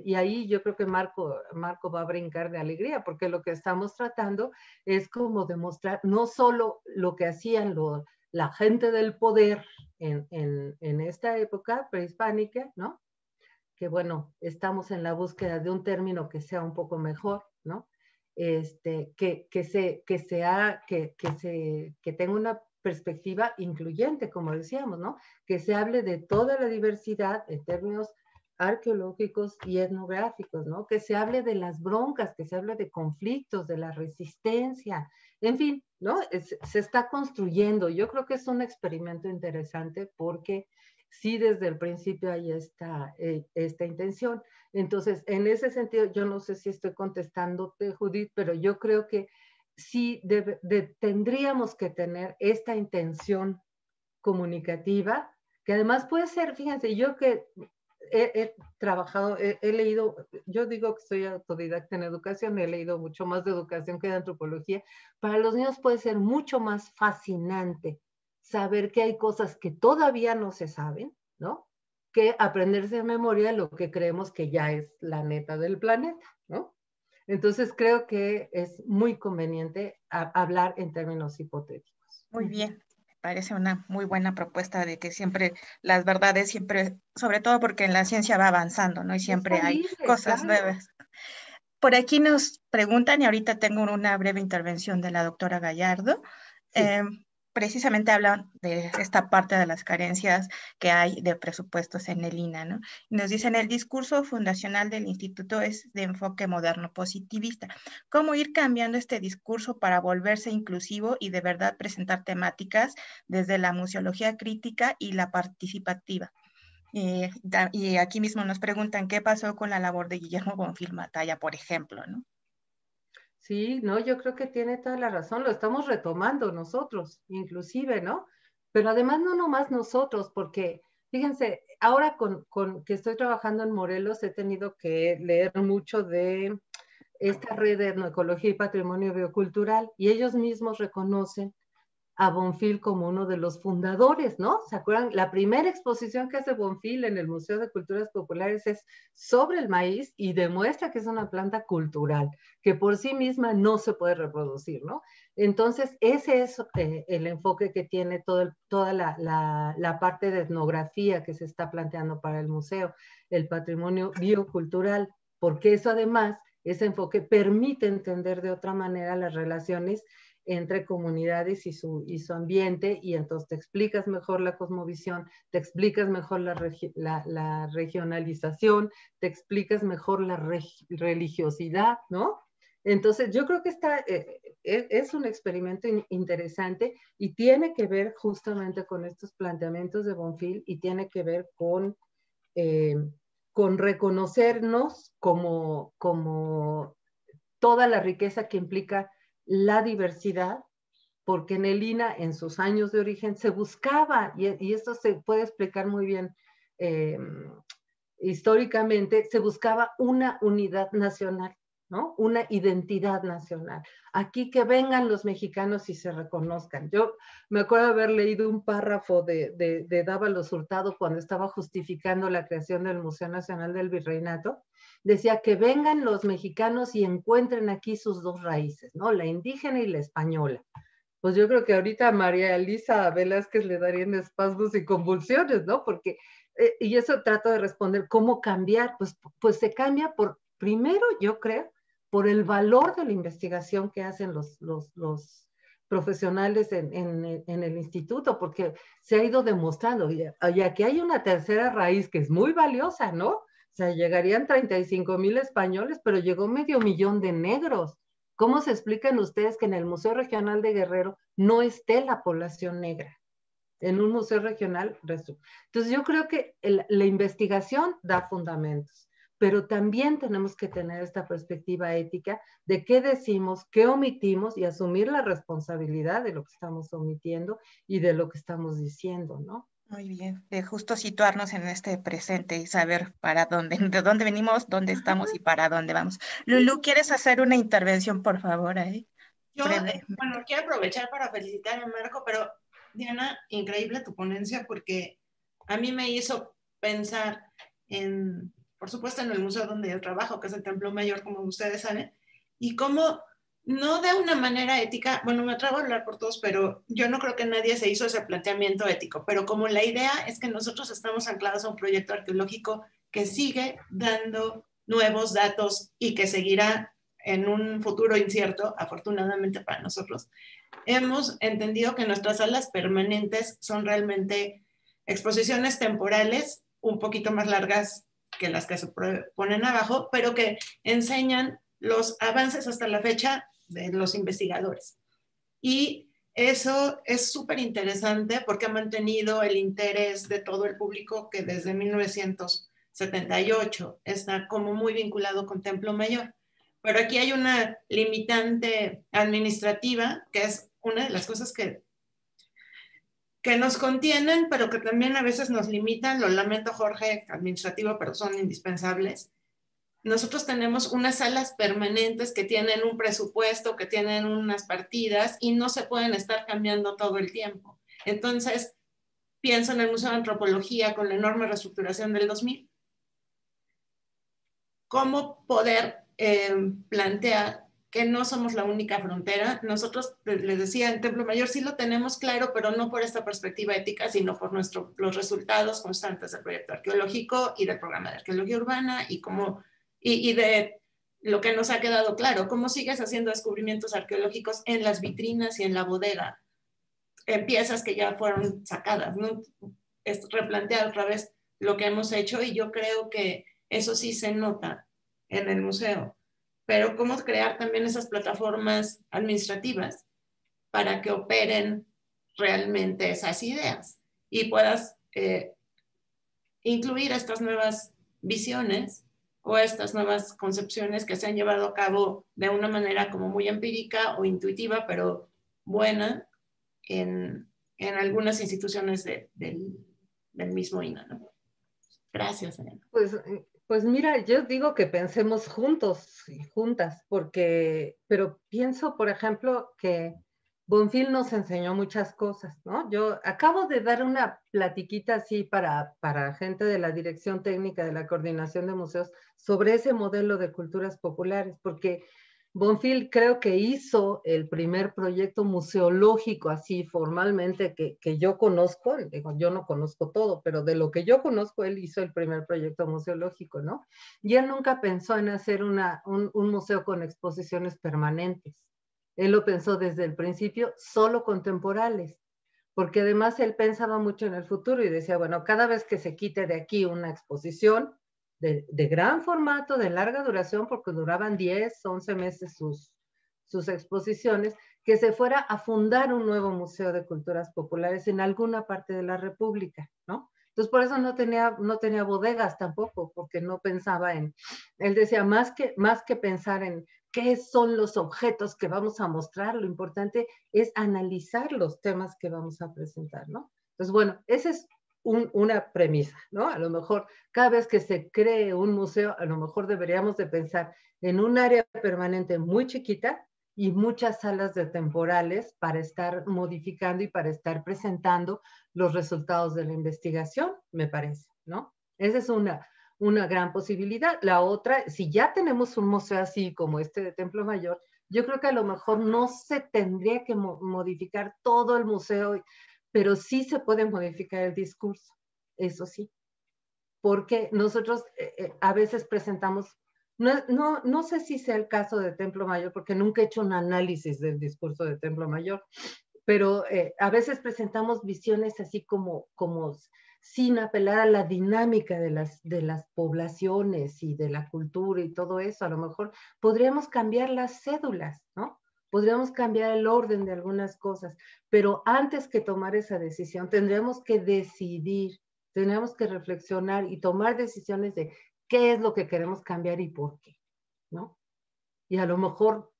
[SPEAKER 8] y ahí yo creo que Marco va a brincar de alegría, porque lo que estamos tratando es como demostrar no solo lo que hacían la gente del poder en esta época prehispánica, ¿no? Que bueno, estamos en la búsqueda de un término que sea un poco mejor, ¿no? Que tenga una perspectiva incluyente, como decíamos, ¿no? Que se hable de toda la diversidad en términos arqueológicos y etnográficos, ¿no? Que se hable de las broncas, que se hable de conflictos, de la resistencia, en fin, ¿no? Se está construyendo. Yo creo que es un experimento interesante porque sí, desde el principio hay esta intención. Entonces, en ese sentido, yo no sé si estoy contestándote, Judith, pero yo creo que sí tendríamos que tener esta intención comunicativa, que además puede ser, fíjense, yo que he trabajado, he leído, yo digo que soy autodidacta en educación, he leído mucho más de educación que de antropología. Para los niños puede ser mucho más fascinante saber que hay cosas que todavía no se saben, ¿no? Que aprenderse de memoria lo que creemos que ya es la neta del planeta, ¿no? Entonces creo que es muy conveniente hablar en términos hipotéticos.
[SPEAKER 2] Muy bien, me parece una muy buena propuesta de que siempre las verdades, sobre todo porque en la ciencia va avanzando, ¿no? Y siempre hay cosas nuevas. Por aquí nos preguntan, y ahorita tengo una breve intervención de la doctora Gallardo. Sí. precisamente hablan de esta parte de las carencias que hay de presupuestos en el INAH, ¿no? Nos dicen, el discurso fundacional del instituto es de enfoque moderno positivista. ¿Cómo ir cambiando este discurso para volverse inclusivo y de verdad presentar temáticas desde la museología crítica y la participativa? Y aquí mismo nos preguntan qué pasó con la labor de Guillermo Bonfil Matalla, por ejemplo, ¿no?
[SPEAKER 8] Sí, no, yo creo que tiene toda la razón, lo estamos retomando nosotros, inclusive, ¿no? Pero además no nomás nosotros, porque fíjense, ahora con que estoy trabajando en Morelos he tenido que leer mucho de esta red de etnoecología y patrimonio biocultural, y ellos mismos reconocen a Bonfil como uno de los fundadores, ¿no? ¿Se acuerdan? La primera exposición que hace Bonfil en el Museo de Culturas Populares es sobre el maíz y demuestra que es una planta cultural, que por sí misma no se puede reproducir, ¿no? Entonces, ese es el enfoque que tiene toda la parte de etnografía que se está planteando para el museo, el patrimonio biocultural, porque eso además, ese enfoque permite entender de otra manera las relaciones entre comunidades y su ambiente, y entonces te explicas mejor la cosmovisión, te explicas mejor la regionalización, te explicas mejor la religiosidad, ¿no? Entonces yo creo que es un experimento interesante y tiene que ver justamente con estos planteamientos de Bonfil y tiene que ver con reconocernos como toda la riqueza que implica la diversidad, porque en el INAH, en sus años de origen, se buscaba, y esto se puede explicar muy bien históricamente, se buscaba una unidad nacional, ¿no? Una identidad nacional. Aquí que vengan los mexicanos y se reconozcan. Yo me acuerdo haber leído un párrafo de Dávalos Hurtado cuando estaba justificando la creación del Museo Nacional del Virreinato. Decía que vengan los mexicanos y encuentren aquí sus dos raíces, ¿no? La indígena y la española. Pues yo creo que ahorita a María Elisa Velázquez le darían espasmos y convulsiones, ¿no? Porque, y eso trato de responder, ¿cómo cambiar? Pues se cambia primero, yo creo, por el valor de la investigación que hacen los profesionales en el instituto, porque se ha ido demostrando, y aquí hay una tercera raíz que es muy valiosa, ¿no? O sea, llegarían 35,000 españoles, pero llegó 500,000 de negros. ¿Cómo se explican ustedes que en el Museo Regional de Guerrero no esté la población negra? En un museo regional. Entonces yo creo que la investigación da fundamentos, pero también tenemos que tener esta perspectiva ética de qué decimos, qué omitimos y asumir la responsabilidad de lo que estamos omitiendo y de lo que estamos diciendo, ¿no?
[SPEAKER 2] Muy bien, de justo situarnos en este presente y saber de dónde venimos, dónde estamos y para dónde vamos. Lulú, ¿quieres hacer una intervención, por favor?
[SPEAKER 4] Yo, bueno, quiero aprovechar para felicitar a Marco, pero Diana, increíble tu ponencia porque a mí me hizo pensar por supuesto, en el museo donde yo trabajo, que es el Templo Mayor, como ustedes saben, y cómo no de una manera ética, bueno, me atrevo a hablar por todos, pero yo no creo que nadie se hizo ese planteamiento ético, pero como la idea es que nosotros estamos anclados a un proyecto arqueológico que sigue dando nuevos datos y que seguirá en un futuro incierto, afortunadamente para nosotros, hemos entendido que nuestras salas permanentes son realmente exposiciones temporales un poquito más largas que las que se ponen abajo, pero que enseñan los avances hasta la fecha de los investigadores. Y eso es súper interesante porque ha mantenido el interés de todo el público que desde 1978 está como muy vinculado con Templo Mayor. Pero aquí hay una limitante administrativa, que es una de las cosas que nos contienen, pero que también a veces nos limitan. Lo lamento, Jorge, administrativo, pero son indispensables. Nosotros tenemos unas salas permanentes que tienen un presupuesto, que tienen unas partidas y no se pueden estar cambiando todo el tiempo. Entonces, pienso en el Museo de Antropología con la enorme reestructuración del 2000. ¿Cómo poder plantear que no somos la única frontera? Nosotros, les decía, en Templo Mayor sí lo tenemos claro, pero no por esta perspectiva ética, sino por los resultados constantes del proyecto arqueológico y del programa de arqueología urbana y de lo que nos ha quedado claro, cómo sigues haciendo descubrimientos arqueológicos en las vitrinas y en la bodega, piezas que ya fueron sacadas, ¿no? Es replantear otra vez lo que hemos hecho, y yo creo que eso sí se nota en el museo. Pero cómo crear también esas plataformas administrativas para que operen realmente esas ideas y puedas incluir estas nuevas visiones o estas nuevas concepciones que se han llevado a cabo de una manera como muy empírica o intuitiva, pero buena en algunas instituciones del mismo INAH, ¿no? Gracias, Elena.
[SPEAKER 8] Pues mira, yo digo que pensemos juntos y juntas, pero pienso, por ejemplo, que Bonfil nos enseñó muchas cosas, ¿no? Yo acabo de dar una platiquita así para gente de la Dirección Técnica de la Coordinación de Museos sobre ese modelo de culturas populares, porque Bonfil creo que hizo el primer proyecto museológico así formalmente que yo conozco. Digo, yo no conozco todo, pero de lo que yo conozco, él hizo el primer proyecto museológico, ¿no? Y él nunca pensó en hacer un museo con exposiciones permanentes. Él lo pensó desde el principio, solo contemporales, porque además él pensaba mucho en el futuro y decía, bueno, cada vez que se quite de aquí una exposición, de gran formato, de larga duración, porque duraban 10, 11 meses sus exposiciones, que se fuera a fundar un nuevo museo de culturas populares en alguna parte de la República, ¿no? Entonces, por eso no tenía bodegas tampoco, porque no pensaba él decía, más que pensar en qué son los objetos que vamos a mostrar, lo importante es analizar los temas que vamos a presentar, ¿no? Entonces, bueno, ese es una premisa, ¿no? A lo mejor cada vez que se cree un museo, a lo mejor deberíamos de pensar en un área permanente muy chiquita y muchas salas de temporales para estar modificando y para estar presentando los resultados de la investigación, me parece, ¿no? Esa es una gran posibilidad. La otra, si ya tenemos un museo así como este de Templo Mayor, yo creo que a lo mejor no se tendría que modificar todo el museo, pero sí se puede modificar el discurso, eso sí, porque nosotros a veces presentamos, no sé si sea el caso de Templo Mayor, porque nunca he hecho un análisis del discurso de Templo Mayor, pero a veces presentamos visiones así como sin apelar a la dinámica de las poblaciones y de la cultura y todo eso. A lo mejor podríamos cambiar las cédulas, ¿no? Podríamos cambiar el orden de algunas cosas, pero antes que tomar esa decisión tendríamos que decidir, tendríamos que reflexionar y tomar decisiones de qué es lo que queremos cambiar y por qué, ¿no? Y a lo mejor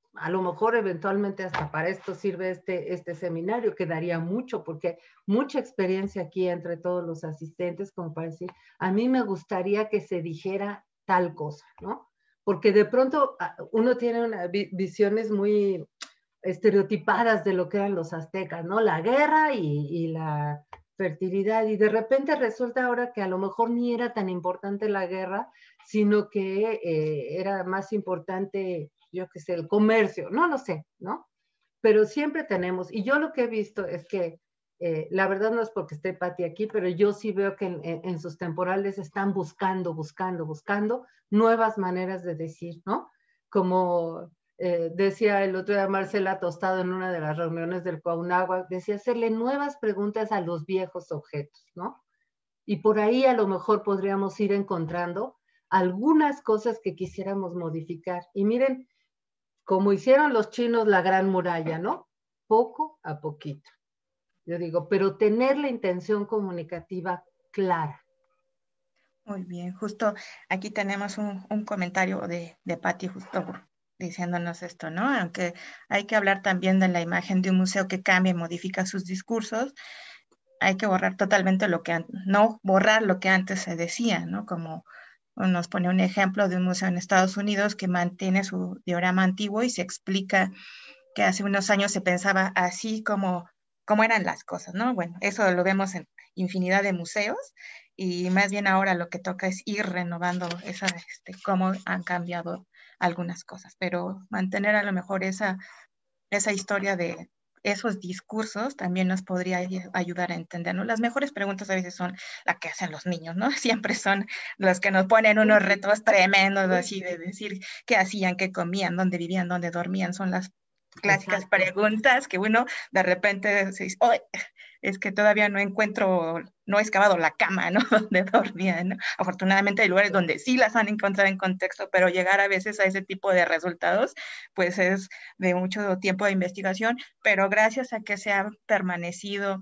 [SPEAKER 8] eventualmente hasta para esto sirve este seminario, que daría mucho, porque mucha experiencia aquí entre todos los asistentes, como para decir, a mí me gustaría que se dijera tal cosa, ¿no? Porque de pronto uno tiene visiones muy estereotipadas de lo que eran los aztecas, ¿no? La guerra y la fertilidad, y de repente resulta ahora que a lo mejor ni era tan importante la guerra, sino que era más importante, yo qué sé, el comercio, no lo sé, ¿no? Pero siempre tenemos, y yo lo que he visto es que, la verdad no es porque esté Pati aquí, pero yo sí veo que en sus temporales están buscando nuevas maneras de decir, ¿no? Como decía el otro día Marcela Tostado en una de las reuniones del Cuauhnáhuac, decía hacerle nuevas preguntas a los viejos objetos, ¿no? Y por ahí a lo mejor podríamos ir encontrando algunas cosas que quisiéramos modificar. Y miren, como hicieron los chinos la Gran Muralla, ¿no? Poco a poquito. Yo digo, pero tener la intención comunicativa clara.
[SPEAKER 2] Muy bien, justo aquí tenemos un comentario de Pati justo diciéndonos esto, ¿no? Aunque hay que hablar también de la imagen de un museo que cambia y modifica sus discursos, hay que borrar totalmente no borrar lo que antes se decía, ¿no? Como nos pone un ejemplo de un museo en Estados Unidos que mantiene su diorama antiguo y se explica que hace unos años se pensaba así como eran las cosas, ¿no? Bueno, eso lo vemos en infinidad de museos y más bien ahora lo que toca es ir renovando cómo han cambiado algunas cosas, pero mantener a lo mejor esa historia de esos discursos también nos podría ayudar a entender, ¿no? Las mejores preguntas a veces son las que hacen los niños, ¿no? Siempre son los que nos ponen unos retos tremendos, así de decir qué hacían, qué comían, dónde vivían, dónde dormían, son las clásicas
[SPEAKER 8] Exacto.
[SPEAKER 2] preguntas que uno de repente se dice, oh, es que todavía no encuentro, no he excavado la cama, ¿no? Donde dormía, ¿no? Afortunadamente hay lugares donde sí las han encontrado en contexto, pero llegar a veces a ese tipo de resultados, pues es de mucho tiempo de investigación, pero gracias a que se ha permanecido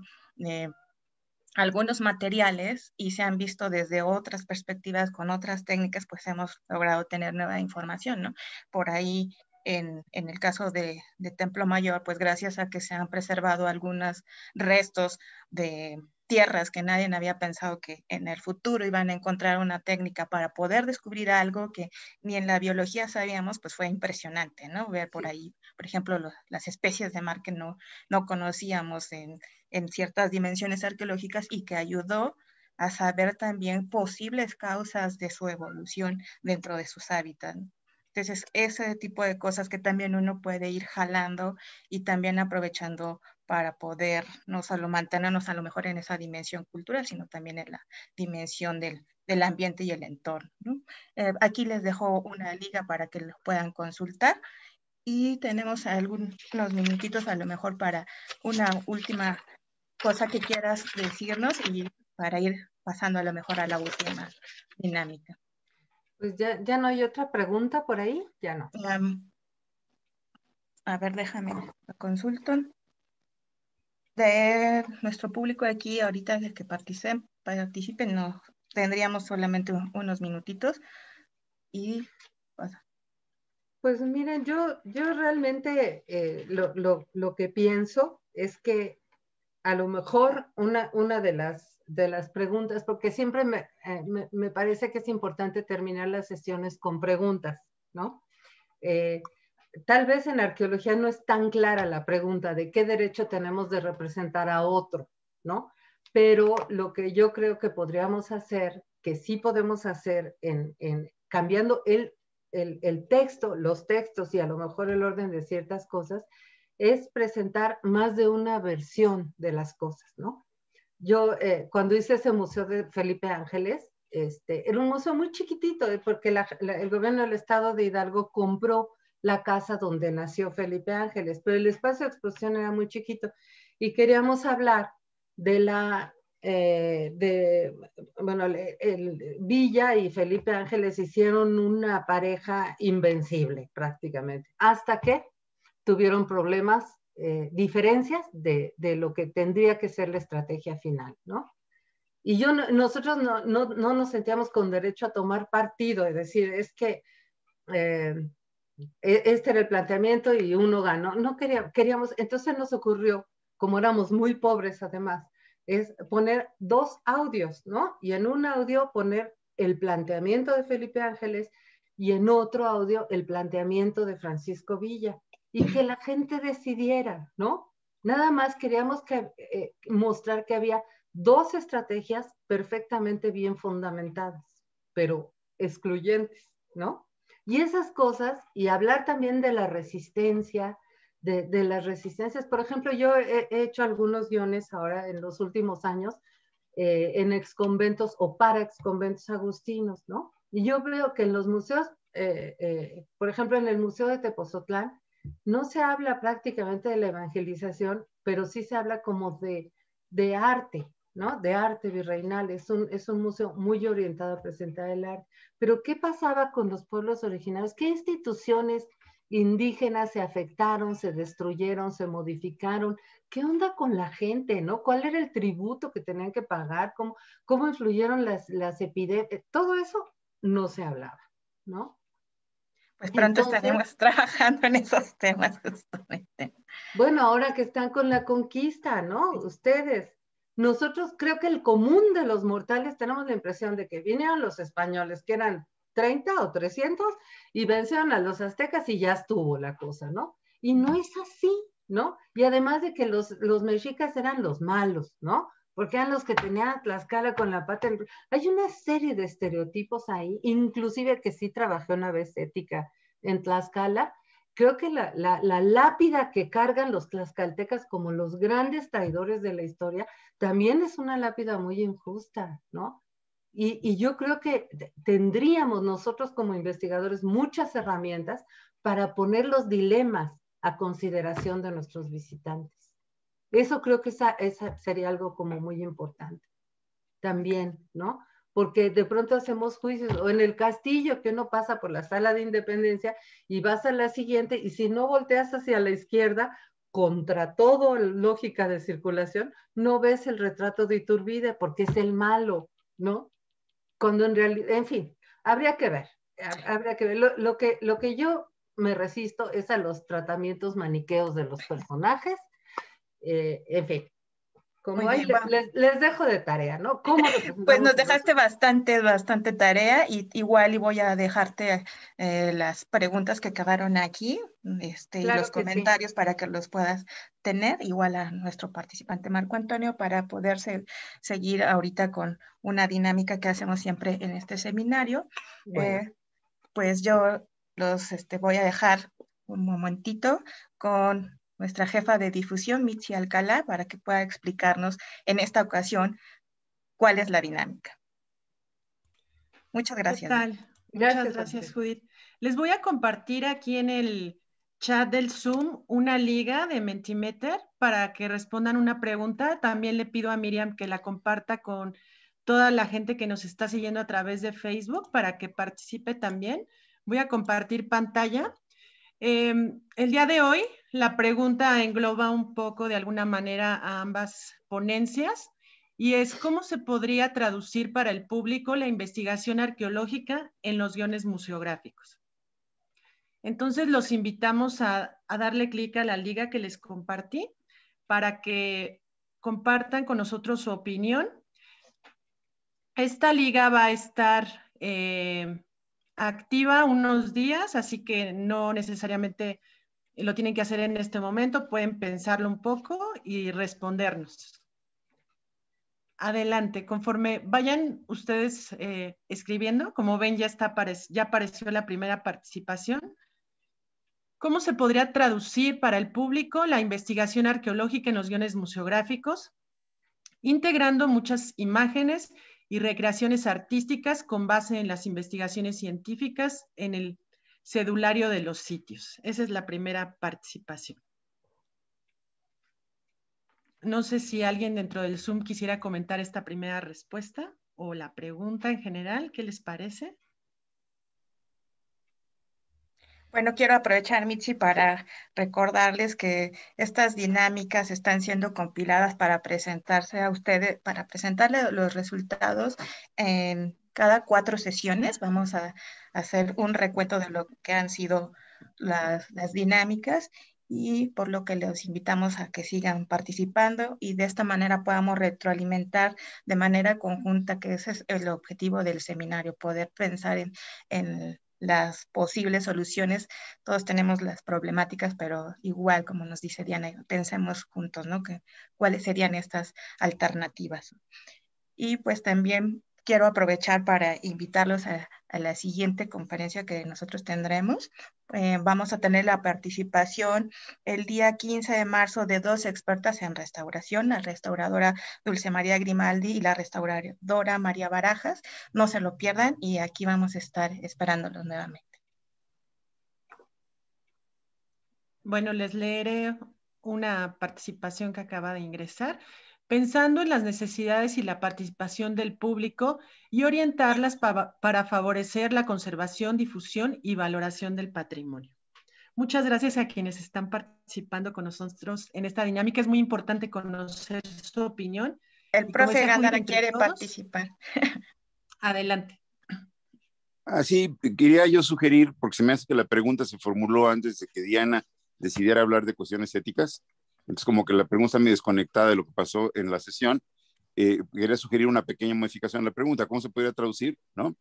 [SPEAKER 2] algunos materiales y se han visto desde otras perspectivas, con otras técnicas, pues hemos logrado tener nueva información, ¿no? Por ahí, en el caso de Templo Mayor, pues gracias a que se han preservado algunos restos de tierras que nadie había pensado que en el futuro iban a encontrar una técnica para poder descubrir algo que ni en la biología sabíamos, pues fue impresionante, ¿no? Ver por ahí, por ejemplo, las especies de mar que no conocíamos en ciertas dimensiones arqueológicas y que ayudó a saber también posibles causas de su evolución dentro de sus hábitats. Entonces, ese tipo de cosas que también uno puede ir jalando y también aprovechando para poder no solo mantenernos a lo mejor en esa dimensión cultural, sino también en la dimensión del ambiente y el entorno, ¿no? Aquí les dejo una liga para que lo puedan consultar y tenemos algunos minutitos a lo mejor para una última cosa que quieras decirnos y para ir pasando a lo mejor a la última dinámica.
[SPEAKER 8] Pues ya no hay otra pregunta por ahí, ya no.
[SPEAKER 2] A ver, déjame, lo consulto. De nuestro público aquí, ahorita el que participen, no, tendríamos solamente unos minutitos y pasa.
[SPEAKER 8] Pues miren, yo realmente lo que pienso es que a lo mejor una de las preguntas, porque siempre me parece que es importante terminar las sesiones con preguntas, ¿no? Tal vez en arqueología no es tan clara la pregunta de qué derecho tenemos de representar a otro, ¿no? Pero lo que yo creo que podríamos hacer, que sí podemos hacer cambiando el texto, los textos y a lo mejor el orden de ciertas cosas, es presentar más de una versión de las cosas, ¿no? Yo, cuando hice ese museo de Felipe Ángeles, era un museo muy chiquitito, porque el gobierno del estado de Hidalgo compró la casa donde nació Felipe Ángeles, pero el espacio de exposición era muy chiquito y queríamos hablar de bueno, Villa y Felipe Ángeles hicieron una pareja invencible prácticamente, hasta que tuvieron problemas, diferencias de lo que tendría que ser la estrategia final, ¿no? Y nosotros no nos sentíamos con derecho a tomar partido, es decir, es que este era el planteamiento y uno ganó. No queríamos, entonces nos ocurrió, como éramos muy pobres además, es poner 2 audios, ¿no? Y en un audio poner el planteamiento de Felipe Ángeles y en otro audio el planteamiento de Francisco Villa, y que la gente decidiera, ¿no? Nada más queríamos mostrar que había 2 estrategias perfectamente bien fundamentadas, pero excluyentes, ¿no? Y esas cosas, y hablar también de la resistencia, de las resistencias. Por ejemplo, yo he hecho algunos guiones ahora en los últimos años en exconventos o para exconventos agustinos, ¿no? Y yo veo que en los museos, por ejemplo, en el Museo de Tepozotlán, no se habla prácticamente de la evangelización, pero sí se habla como de arte, ¿no? De arte virreinal. Es un museo muy orientado a presentar el arte. Pero ¿qué pasaba con los pueblos originarios? ¿Qué instituciones indígenas se afectaron, se destruyeron, se modificaron? ¿Qué onda con la gente, no? ¿Cuál era el tributo que tenían que pagar? ¿Cómo influyeron las epidemias? Todo eso no se hablaba, ¿no?
[SPEAKER 2] Pues pronto
[SPEAKER 8] Entonces,
[SPEAKER 2] estaremos trabajando en esos temas justamente.
[SPEAKER 8] Bueno, ahora que están con la conquista, ¿no? Ustedes. Nosotros creo que el común de los mortales tenemos la impresión de que vinieron los españoles, que eran 30 o 300, y vencieron a los aztecas y ya estuvo la cosa, ¿no? Y no es así, ¿no? Y además de que los mexicas eran los malos, ¿no? Porque eran los que tenían a Tlaxcala con la pata. Hay una serie de estereotipos ahí, inclusive que sí trabajé una vez ética en Tlaxcala. Creo que la lápida que cargan los tlaxcaltecas como los grandes traidores de la historia también es una lápida muy injusta, ¿no? Y yo creo que tendríamos nosotros como investigadores muchas herramientas para poner los dilemas a consideración de nuestros visitantes. Eso creo que esa sería algo como muy importante también, ¿no? Porque de pronto hacemos juicios, o en el Castillo, que uno pasa por la Sala de Independencia y vas a la siguiente, y si no volteas hacia la izquierda, contra todo lógica de circulación, no ves el retrato de Iturbide porque es el malo, ¿no? Cuando en realidad, en fin, habría que ver. Lo que yo me resisto es a los tratamientos maniqueos de los personajes. En fin, como ahí les dejo de tarea, ¿no? ¿Cómo
[SPEAKER 2] pues nos dejaste bastante tarea, y igual y voy a dejarte las preguntas que acabaron aquí, claro, y los comentarios, sí, para que los puedas tener, igual a nuestro participante Marco Antonio, para poder seguir ahorita con una dinámica que hacemos siempre en este seminario. Bueno. Pues yo los voy a dejar un momentito con nuestra jefa de difusión, Mitzi Alcalá, para que pueda explicarnos en esta ocasión cuál es la dinámica. Muchas gracias.
[SPEAKER 1] ¿Qué tal? Muchas gracias, Judith. Les voy a compartir aquí en el chat del Zoom una liga de Mentimeter para que respondan una pregunta. También le pido a Miriam que la comparta con toda la gente que nos está siguiendo a través de Facebook para que participe también. Voy a compartir pantalla. El día de hoy la pregunta engloba un poco de alguna manera a ambas ponencias y es ¿cómo se podría traducir para el público la investigación arqueológica en los guiones museográficos? Entonces los invitamos a darle clic a la liga que les compartí para que compartan con nosotros su opinión. Esta liga va a estar activa unos días, así que no necesariamente lo tienen que hacer en este momento, pueden pensarlo un poco y respondernos. Adelante, conforme vayan ustedes escribiendo, como ven ya apareció la primera participación. ¿Cómo se podría traducir para el público la investigación arqueológica en los guiones museográficos? Integrando muchas imágenes y recreaciones artísticas con base en las investigaciones científicas en el cedulario de los sitios. Esa es la primera participación. No sé si alguien dentro del Zoom quisiera comentar esta primera respuesta o la pregunta en general. ¿Qué les parece?
[SPEAKER 2] Bueno, quiero aprovechar, Mitzi, para recordarles que estas dinámicas están siendo compiladas para presentarse a ustedes, para presentarles los resultados en cada 4 sesiones. Vamos a hacer un recuento de lo que han sido las dinámicas, y por lo que los invitamos a que sigan participando y de esta manera podamos retroalimentar de manera conjunta, que ese es el objetivo del seminario, poder pensar en las posibles soluciones. Todos tenemos las problemáticas, pero igual, como nos dice Diana, pensemos juntos, ¿no? ¿Cuáles serían estas alternativas? Y pues también quiero aprovechar para invitarlos a la siguiente conferencia que nosotros tendremos. Vamos a tener la participación el día 15 de marzo de 2 expertas en restauración, la restauradora Dulce María Grimaldi y la restauradora María Barajas. No se lo pierdan y aquí vamos a estar esperándolos nuevamente.
[SPEAKER 1] Bueno, les leeré una participación que acaba de ingresar. Pensando en las necesidades y la participación del público y orientarlas para favorecer la conservación, difusión y valoración del patrimonio. Muchas gracias a quienes están participando con nosotros en esta dinámica. Es muy importante conocer su opinión.
[SPEAKER 2] El profe Gándara quiere participar.
[SPEAKER 1] Adelante.
[SPEAKER 9] Sí, quería yo sugerir, porque se me hace que la pregunta se formuló antes de que Diana decidiera hablar de cuestiones éticas. Entonces, como que la pregunta está muy desconectada de lo que pasó en la sesión. Quería sugerir una pequeña modificación en la pregunta. ¿Cómo se podría traducir? ¿No?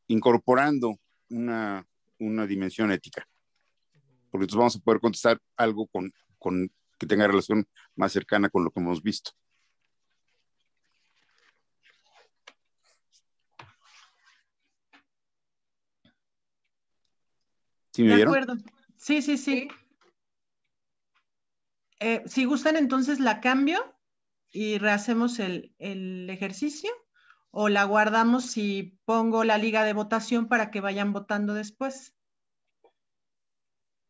[SPEAKER 9] Incorporando una dimensión ética. Porque entonces vamos a poder contestar algo que tenga relación más cercana con lo que hemos visto. ¿Sí me vieron?
[SPEAKER 1] De acuerdo. Sí. Si gustan, entonces la cambio y rehacemos el ejercicio, o la guardamos y pongo la liga de votación para que vayan votando después.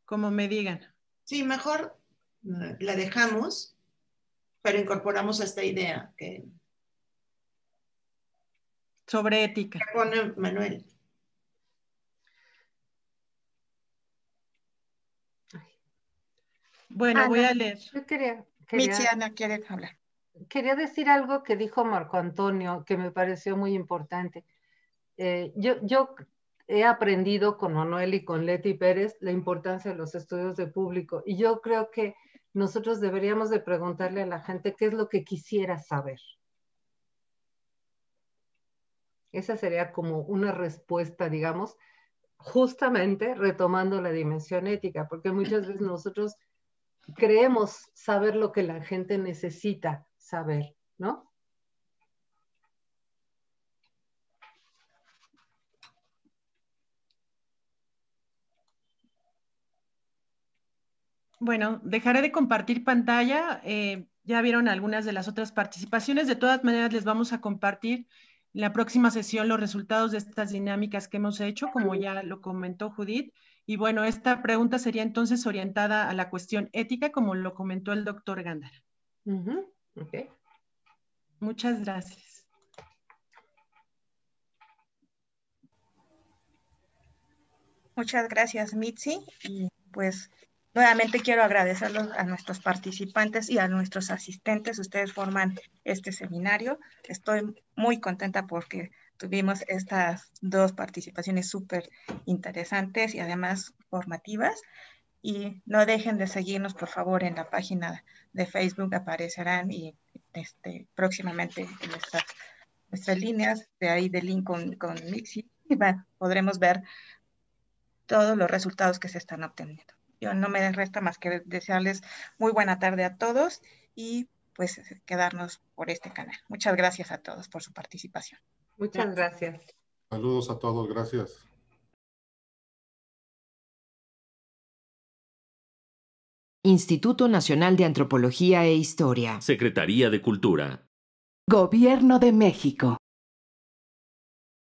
[SPEAKER 1] Como me digan.
[SPEAKER 4] Sí, mejor la dejamos, pero incorporamos esta idea que
[SPEAKER 1] sobre ética.
[SPEAKER 4] pone Manuel.
[SPEAKER 1] Bueno,
[SPEAKER 2] Ana,
[SPEAKER 1] voy a leer.
[SPEAKER 8] Yo
[SPEAKER 2] Mitzi, Ana quiere hablar.
[SPEAKER 8] quería decir algo que dijo Marco Antonio, que me pareció muy importante. Yo he aprendido con Manuel y con Leti Pérez la importancia de los estudios de público, y yo creo que nosotros deberíamos de preguntarle a la gente qué es lo que quisiera saber. Esa sería como una respuesta, digamos, justamente retomando la dimensión ética, porque muchas veces nosotros creemos saber lo que la gente necesita saber, ¿no?
[SPEAKER 1] Bueno, dejaré de compartir pantalla. Ya vieron algunas de las otras participaciones. De todas maneras, les vamos a compartir en la próxima sesión los resultados de estas dinámicas que hemos hecho, como ya lo comentó Judith. Y bueno, esta pregunta sería entonces orientada a la cuestión ética, como lo comentó el doctor Gándara.
[SPEAKER 8] Okay.
[SPEAKER 1] Muchas gracias.
[SPEAKER 2] Muchas gracias, Mitzi. Y pues nuevamente quiero agradecerlos a nuestros participantes y a nuestros asistentes. Ustedes forman este seminario. Estoy muy contenta porque tuvimos estas dos participaciones súper interesantes y además formativas. Y no dejen de seguirnos, por favor, en la página de Facebook. Aparecerán y próximamente en nuestras líneas de ahí de link con Mixi. Y bueno, podremos ver todos los resultados que se están obteniendo. Yo no me resta más que desearles muy buena tarde a todos y pues quedarnos por este canal. Muchas gracias a todos por su participación.
[SPEAKER 8] Muchas gracias.
[SPEAKER 3] Saludos a todos, gracias.
[SPEAKER 10] Instituto Nacional de Antropología e Historia.
[SPEAKER 11] Secretaría de Cultura.
[SPEAKER 12] Gobierno de México.